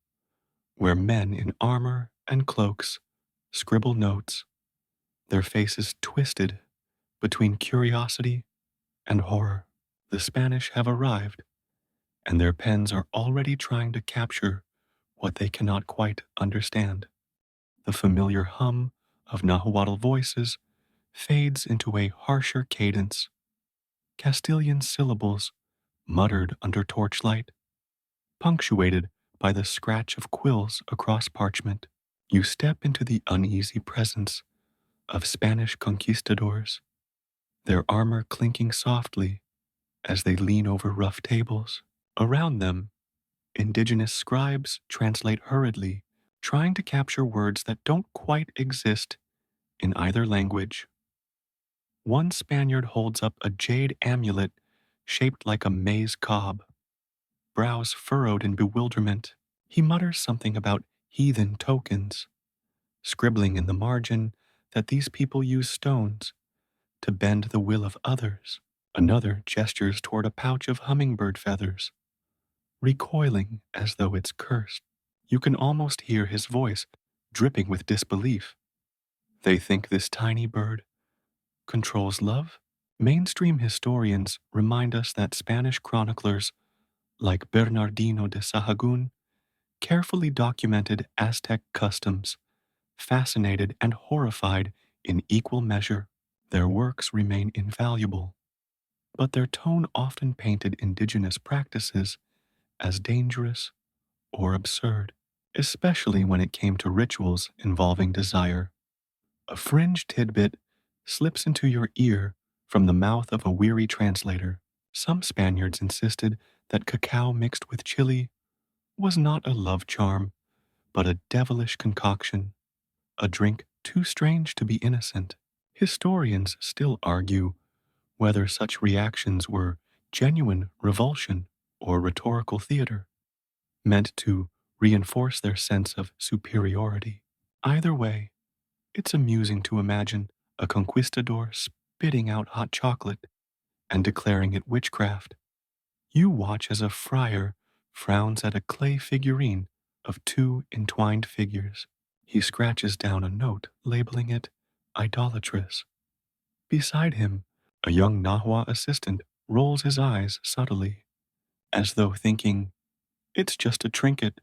where men in armor and cloaks scribble notes, their faces twisted between curiosity and horror. The Spanish have arrived, and their pens are already trying to capture what they cannot quite understand. The familiar hum of Nahuatl voices fades into a harsher cadence, Castilian syllables muttered under torchlight, punctuated by the scratch of quills across parchment. You step into the uneasy presence of Spanish conquistadors, their armor clinking softly as they lean over rough tables. Around them, indigenous scribes translate hurriedly trying to capture words that don't quite exist in either language. One Spaniard holds up a jade amulet shaped like a maize cob, brows furrowed in bewilderment. He mutters something about heathen tokens, scribbling in the margin that these people use stones to bend the will of others. Another gestures toward a pouch of hummingbird feathers, recoiling as though it's cursed. You can almost hear his voice dripping with disbelief. They think this tiny bird controls love? Mainstream historians remind us that Spanish chroniclers like Bernardino de Sahagún carefully documented Aztec customs, fascinated and horrified in equal measure. Their works remain invaluable, but their tone often painted indigenous practices as dangerous or absurd, especially when it came to rituals involving desire. A fringe tidbit slips into your ear from the mouth of a weary translator. Some Spaniards insisted that cacao mixed with chili was not a love charm, but a devilish concoction, a drink too strange to be innocent. Historians still argue whether such reactions were genuine revulsion or rhetorical theater, meant to reinforce their sense of superiority. Either way, it's amusing to imagine a conquistador spitting out hot chocolate and declaring it witchcraft. You watch as a friar frowns at a clay figurine of two entwined figures. He scratches down a note labeling it idolatrous. Beside him, a young Nahua assistant rolls his eyes subtly, as though thinking, "It's just a trinket,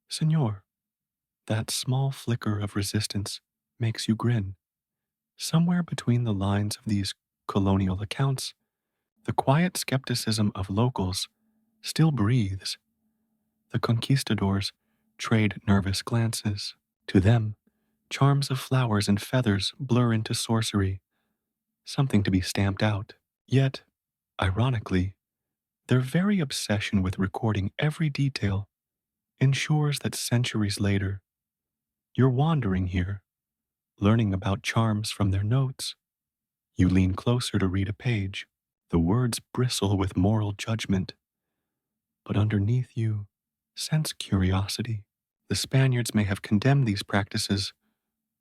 senor." That small flicker of resistance makes you grin. Somewhere between the lines of these colonial accounts, the quiet skepticism of locals still breathes. The conquistadors trade nervous glances. To them, charms of flowers and feathers blur into sorcery, something to be stamped out. Yet, ironically, their very obsession with recording every detail ensures that centuries later, you're wandering here, learning about charms from their notes. You lean closer to read a page. The words bristle with moral judgment, but underneath you sense curiosity. The Spaniards may have condemned these practices,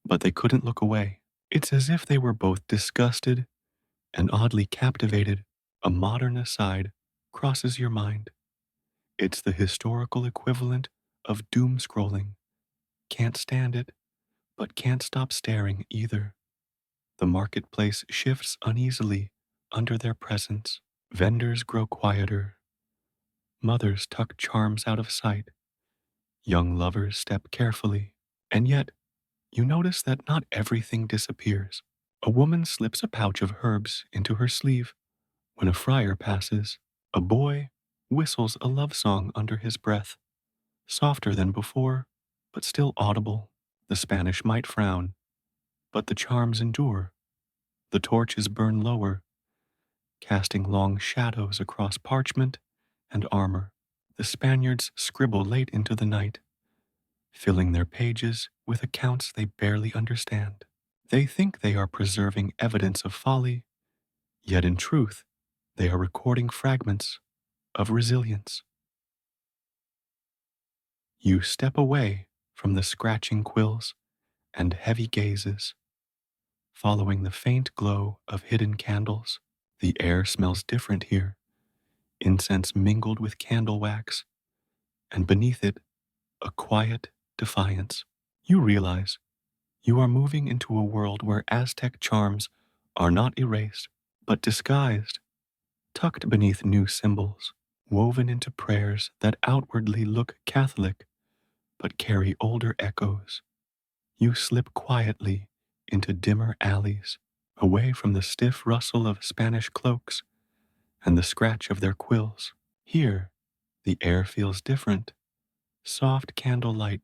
but they couldn't look away. It's as if they were both disgusted and oddly captivated. A modern aside crosses your mind. It's the historical equivalent of doom scrolling. Can't stand it, but can't stop staring either. The marketplace shifts uneasily under their presence. Vendors grow quieter. Mothers tuck charms out of sight. Young lovers step carefully. And yet, you notice that not everything disappears. A woman slips a pouch of herbs into her sleeve. When a friar passes, a boy whistles a love song under his breath, softer than before, but still audible. The Spanish might frown, but the charms endure. The torches burn lower, casting long shadows across parchment and armor. The Spaniards scribble late into the night, filling their pages with accounts they barely understand. They think they are preserving evidence of folly, yet in truth, they are recording fragments of resilience. You step away from the scratching quills and heavy gazes, following the faint glow of hidden candles. The air smells different here, incense mingled with candle wax, and beneath it, a quiet defiance. You realize you are moving into a world where Aztec charms are not erased, but disguised, tucked beneath new symbols, woven into prayers that outwardly look Catholic but carry older echoes. You slip quietly into dimmer alleys, away from the stiff rustle of Spanish cloaks and the scratch of their quills. Here, the air feels different. Soft candlelight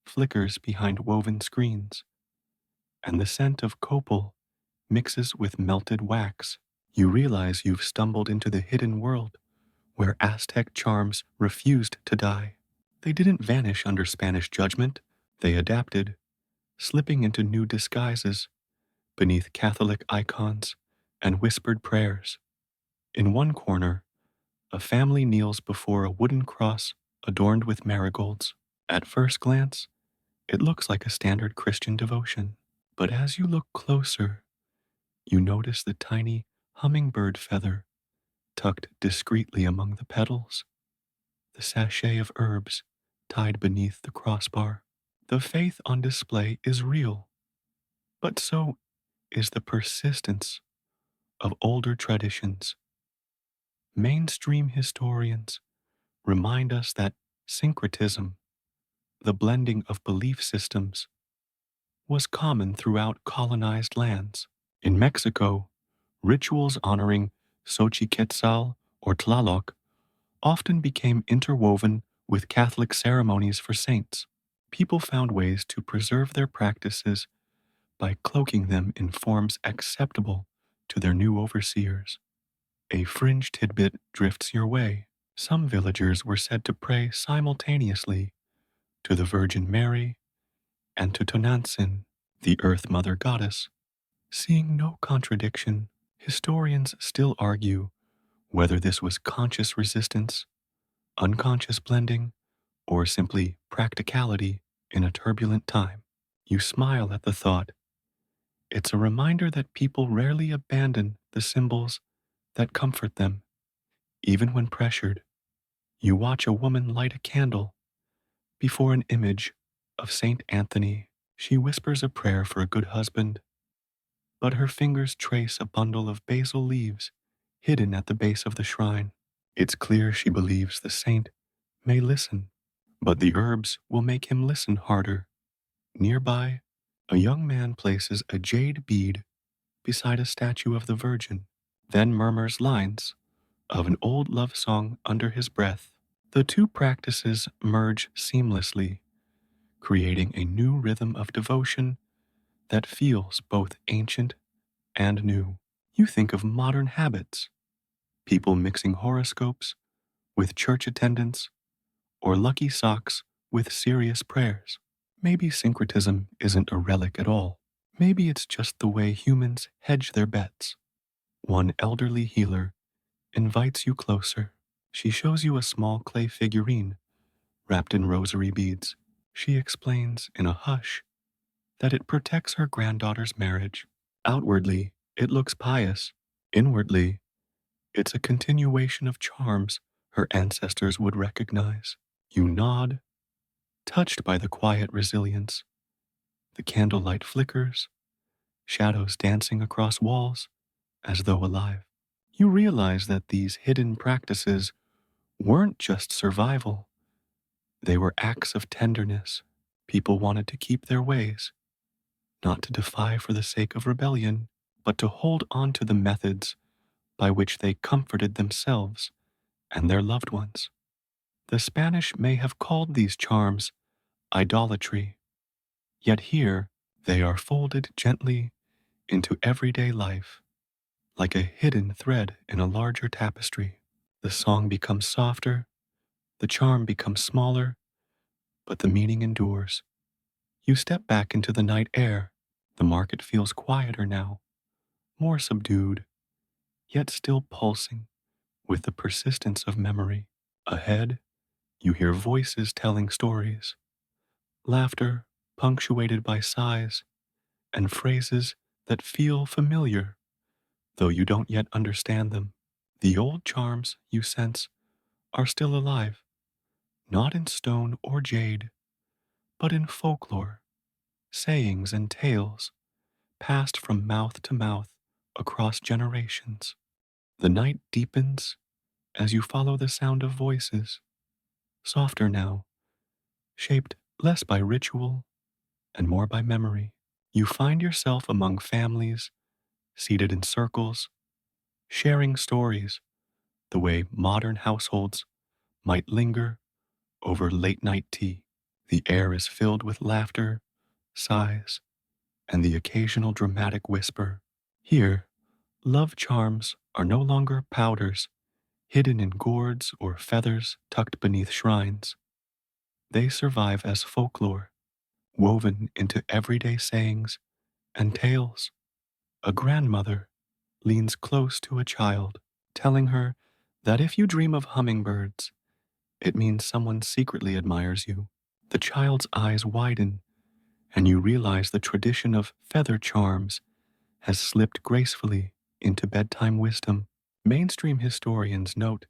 flickers behind woven screens, and the scent of copal mixes with melted wax. You realize you've stumbled into the hidden world where Aztec charms refused to die. They didn't vanish under Spanish judgment. They adapted, slipping into new disguises beneath Catholic icons and whispered prayers. In one corner, a family kneels before a wooden cross adorned with marigolds. At first glance, it looks like a standard Christian devotion. But as you look closer, you notice the tiny hummingbird feather tucked discreetly among the petals, the sachet of herbs tied beneath the crossbar. The faith on display is real, but so is the persistence of older traditions. Mainstream historians remind us that syncretism, the blending of belief systems, was common throughout colonized lands. In Mexico, rituals honoring Xochiquetzal or Tlaloc often became interwoven with Catholic ceremonies for saints. People found ways to preserve their practices by cloaking them in forms acceptable to their new overseers. A fringe tidbit drifts your way. Some villagers were said to pray simultaneously to the Virgin Mary and to Tonantzin, the Earth Mother Goddess. Seeing no contradiction, historians still argue whether this was conscious resistance, unconscious blending, or simply practicality in a turbulent time. You smile at the thought. It's a reminder that people rarely abandon the symbols that comfort them, even when pressured. You watch a woman light a candle before an image of Saint Anthony. She whispers a prayer for a good husband, but her fingers trace a bundle of basil leaves hidden at the base of the shrine. It's clear she believes the saint may listen, but the herbs will make him listen harder. Nearby, a young man places a jade bead beside a statue of the Virgin, then murmurs lines of an old love song under his breath. The two practices merge seamlessly, creating a new rhythm of devotion that feels both ancient and new. You think of modern habits, people mixing horoscopes with church attendance, or lucky socks with serious prayers. Maybe syncretism isn't a relic at all. Maybe it's just the way humans hedge their bets. One elderly healer invites you closer. She shows you a small clay figurine wrapped in rosary beads. She explains in a hush that it protects her granddaughter's marriage. Outwardly, it looks pious. Inwardly, it's a continuation of charms her ancestors would recognize. You nod, touched by the quiet resilience. The candlelight flickers, shadows dancing across walls as though alive. You realize that these hidden practices weren't just survival, they were acts of tenderness. People wanted to keep their ways, not to defy for the sake of rebellion, but to hold on to the methods by which they comforted themselves and their loved ones. The Spanish may have called these charms idolatry, yet here they are folded gently into everyday life, like a hidden thread in a larger tapestry. The song becomes softer, the charm becomes smaller, but the meaning endures. You step back into the night air. The market feels quieter now, more subdued, yet still pulsing with the persistence of memory. Ahead, you hear voices telling stories, laughter punctuated by sighs, and phrases that feel familiar, though you don't yet understand them. The old charms, you sense, are still alive, not in stone or jade, but in folklore, sayings, and tales passed from mouth to mouth across generations. The night deepens as you follow the sound of voices, softer now, shaped less by ritual and more by memory. You find yourself among families seated in circles, sharing stories the way modern households might linger over late night tea. The air is filled with laughter, sighs, and the occasional dramatic whisper. Here, love charms are no longer powders hidden in gourds or feathers tucked beneath shrines. They survive as folklore, woven into everyday sayings and tales. A grandmother leans close to a child, telling her that if you dream of hummingbirds, it means someone secretly admires you. The child's eyes widen, and you realize the tradition of feather charms has slipped gracefully into bedtime wisdom. Mainstream historians note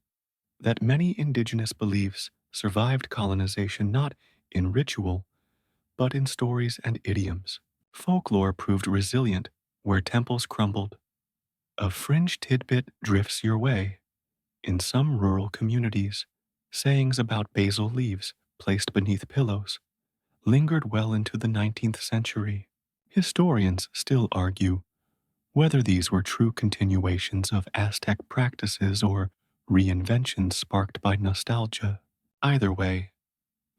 that many indigenous beliefs survived colonization not in ritual, but in stories and idioms. Folklore proved resilient where temples crumbled. A fringe tidbit drifts your way. In some rural communities, sayings about basil leaves placed beneath pillows lingered well into the 19th century. Historians still argue whether these were true continuations of Aztec practices or reinventions sparked by nostalgia. Either way,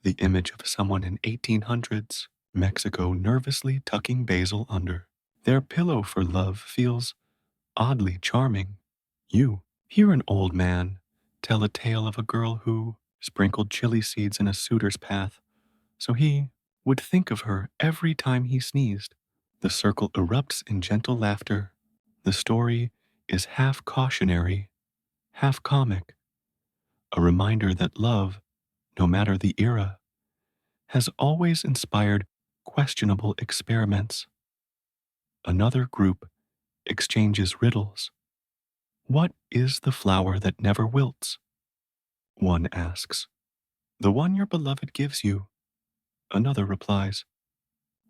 the image of someone in 1800s Mexico nervously tucking basil under their pillow for love feels oddly charming. You hear an old man tell a tale of a girl who sprinkled chili seeds in a suitor's path so he would think of her every time he sneezed. The circle erupts in gentle laughter. The story is half cautionary, half comic, a reminder that love, no matter the era, has always inspired questionable experiments. Another group exchanges riddles. What is the flower that never wilts? One asks. The one your beloved gives you. Another replies.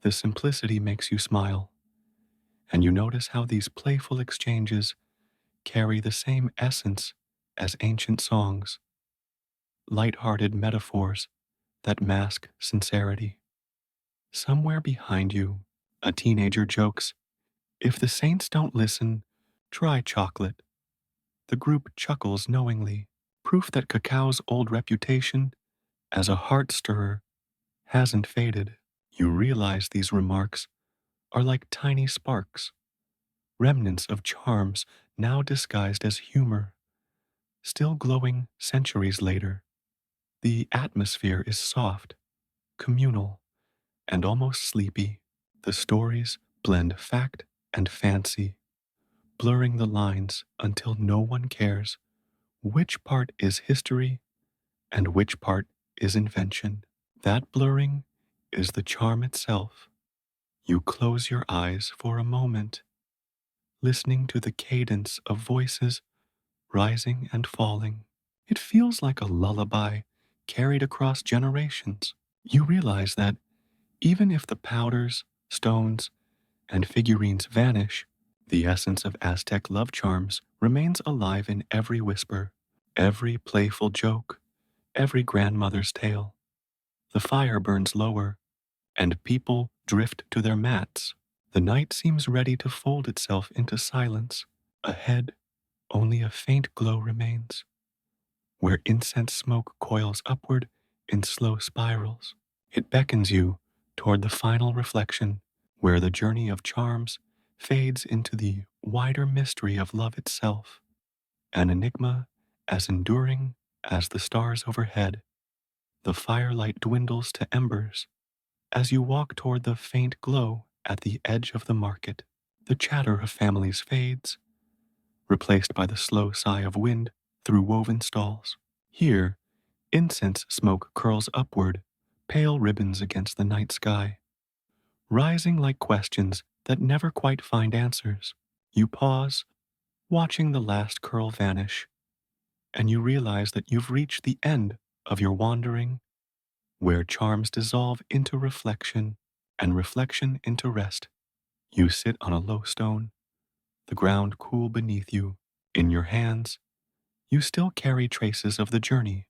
The simplicity makes you smile, and you notice how these playful exchanges carry the same essence as ancient songs, light-hearted metaphors that mask sincerity. Somewhere behind you, a teenager jokes, if the saints don't listen, try chocolate. The group chuckles knowingly, proof that cacao's old reputation as a heart stirrer hasn't faded. You realize these remarks are like tiny sparks, remnants of charms now disguised as humor, still glowing centuries later. The atmosphere is soft, communal, and almost sleepy. The stories blend fact and fancy, blurring the lines until no one cares which part is history and which part is invention. That blurring is the charm itself. You close your eyes for a moment, listening to the cadence of voices rising and falling. It feels like a lullaby carried across generations. You realize that even if the powders, stones, and figurines vanish, the essence of Aztec love charms remains alive in every whisper, every playful joke, every grandmother's tale. The fire burns lower, and people drift to their mats. The night seems ready to fold itself into silence. Ahead, only a faint glow remains, where incense smoke coils upward in slow spirals. It beckons you toward the final reflection, where the journey of charms fades into the wider mystery of love itself, an enigma as enduring as the stars overhead. The firelight dwindles to embers as you walk toward the faint glow at the edge of the market. The chatter of families fades, replaced by the slow sigh of wind through woven stalls. Here, incense smoke curls upward, pale ribbons against the night sky, rising like questions that never quite find answers. You pause, watching the last curl vanish, and you realize that you've reached the end of your wandering, where charms dissolve into reflection and reflection into rest. You sit on a low stone, the ground cool beneath you. In your hands, you still carry traces of the journey,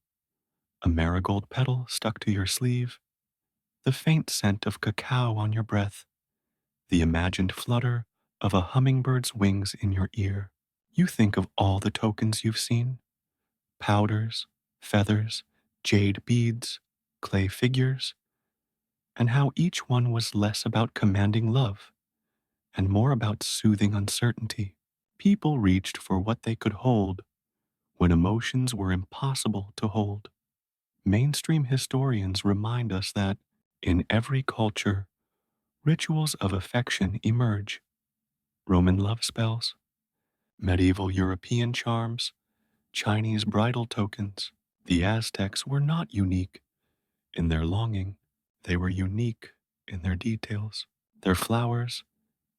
a marigold petal stuck to your sleeve, the faint scent of cacao on your breath, the imagined flutter of a hummingbird's wings in your ear. You think of all the tokens you've seen, powders, feathers, jade beads, clay figures, and how each one was less about commanding love and more about soothing uncertainty. People reached for what they could hold when emotions were impossible to hold. Mainstream historians remind us that In every culture, rituals of affection emerge. Roman love spells, medieval European charms, Chinese bridal tokens. The Aztecs were not unique in their longing, they were unique in their details. Their flowers,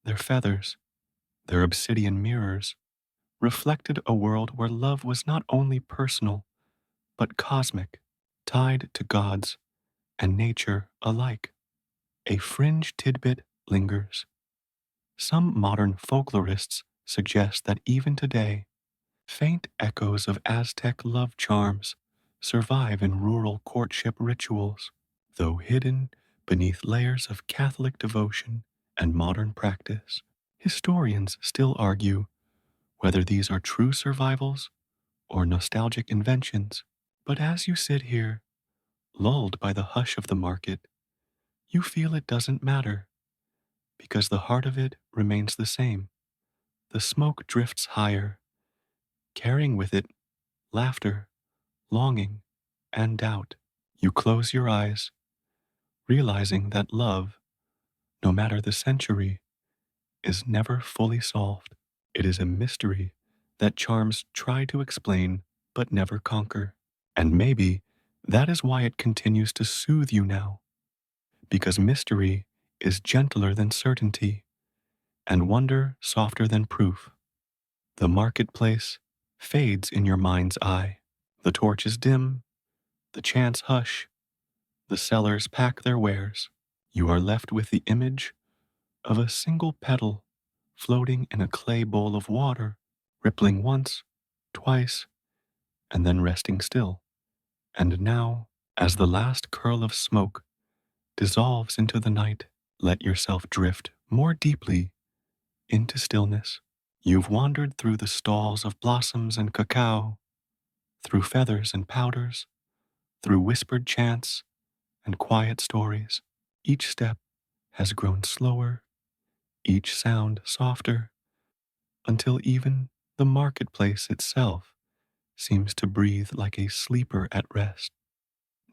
their feathers, their obsidian mirrors reflected a world where love was not only personal, but cosmic, tied to gods and nature alike. A fringe tidbit lingers. Some modern folklorists suggest that even today, faint echoes of Aztec love charms survive in rural courtship rituals, though hidden beneath layers of Catholic devotion and modern practice. Historians still argue whether these are true survivals or nostalgic inventions. But as you sit here, lulled by the hush of the market, you feel it doesn't matter because the heart of it remains the same. The smoke drifts higher, carrying with it laughter, longing, and doubt. You close your eyes, realizing that love, no matter the century, is never fully solved. It is a mystery that charms try to explain but never conquer. And maybe that is why it continues to soothe you now, because mystery is gentler than certainty, and wonder softer than proof. The marketplace fades in your mind's eye. The torches dim, the chants hush, the sellers pack their wares. You are left with the image of a single petal floating in a clay bowl of water, rippling once, twice, and then resting still. And now, as the last curl of smoke dissolves into the night, let yourself drift more deeply into stillness. You've wandered through the stalls of blossoms and cacao, through feathers and powders, through whispered chants and quiet stories. Each step has grown slower, each sound softer, until even the marketplace itself seems to breathe like a sleeper at rest.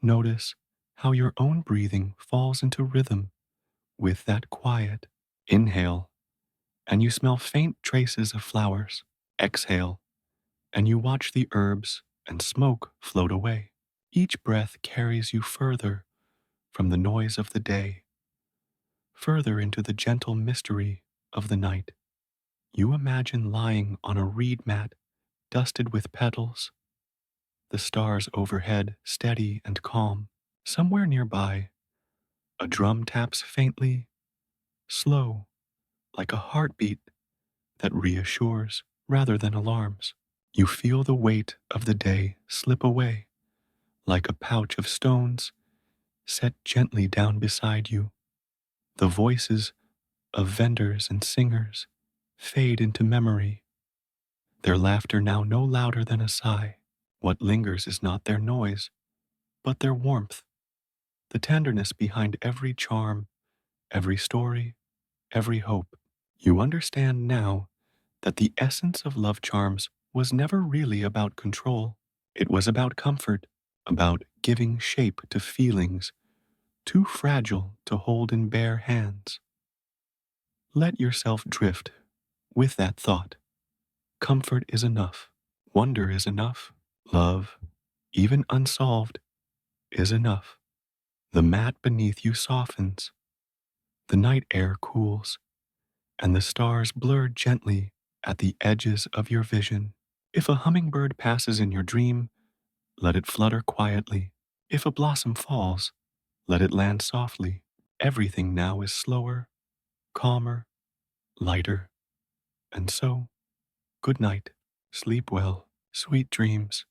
Notice how your own breathing falls into rhythm with that quiet. Inhale, and you smell faint traces of flowers. Exhale, and you watch the herbs and smoke float away. Each breath carries you further from the noise of the day, further into the gentle mystery of the night. You imagine lying on a reed mat dusted with petals, the stars overhead steady and calm. Somewhere nearby, a drum taps faintly, slow, like a heartbeat that reassures rather than alarms. You feel the weight of the day slip away, like a pouch of stones set gently down beside you. The voices of vendors and singers fade into memory, their laughter now no louder than a sigh. What lingers is not their noise, but their warmth, the tenderness behind every charm, every story, every hope. You understand now that the essence of love charms was never really about control. It was about comfort, about giving shape to feelings too fragile to hold in bare hands. Let yourself drift with that thought. Comfort is enough. Wonder is enough. Love, even unsolved, is enough. The mat beneath you softens. The night air cools, and the stars blur gently at the edges of your vision. If a hummingbird passes in your dream, let it flutter quietly. If a blossom falls, let it land softly. Everything now is slower, calmer, lighter. And so, good night. Sleep well. Sweet dreams.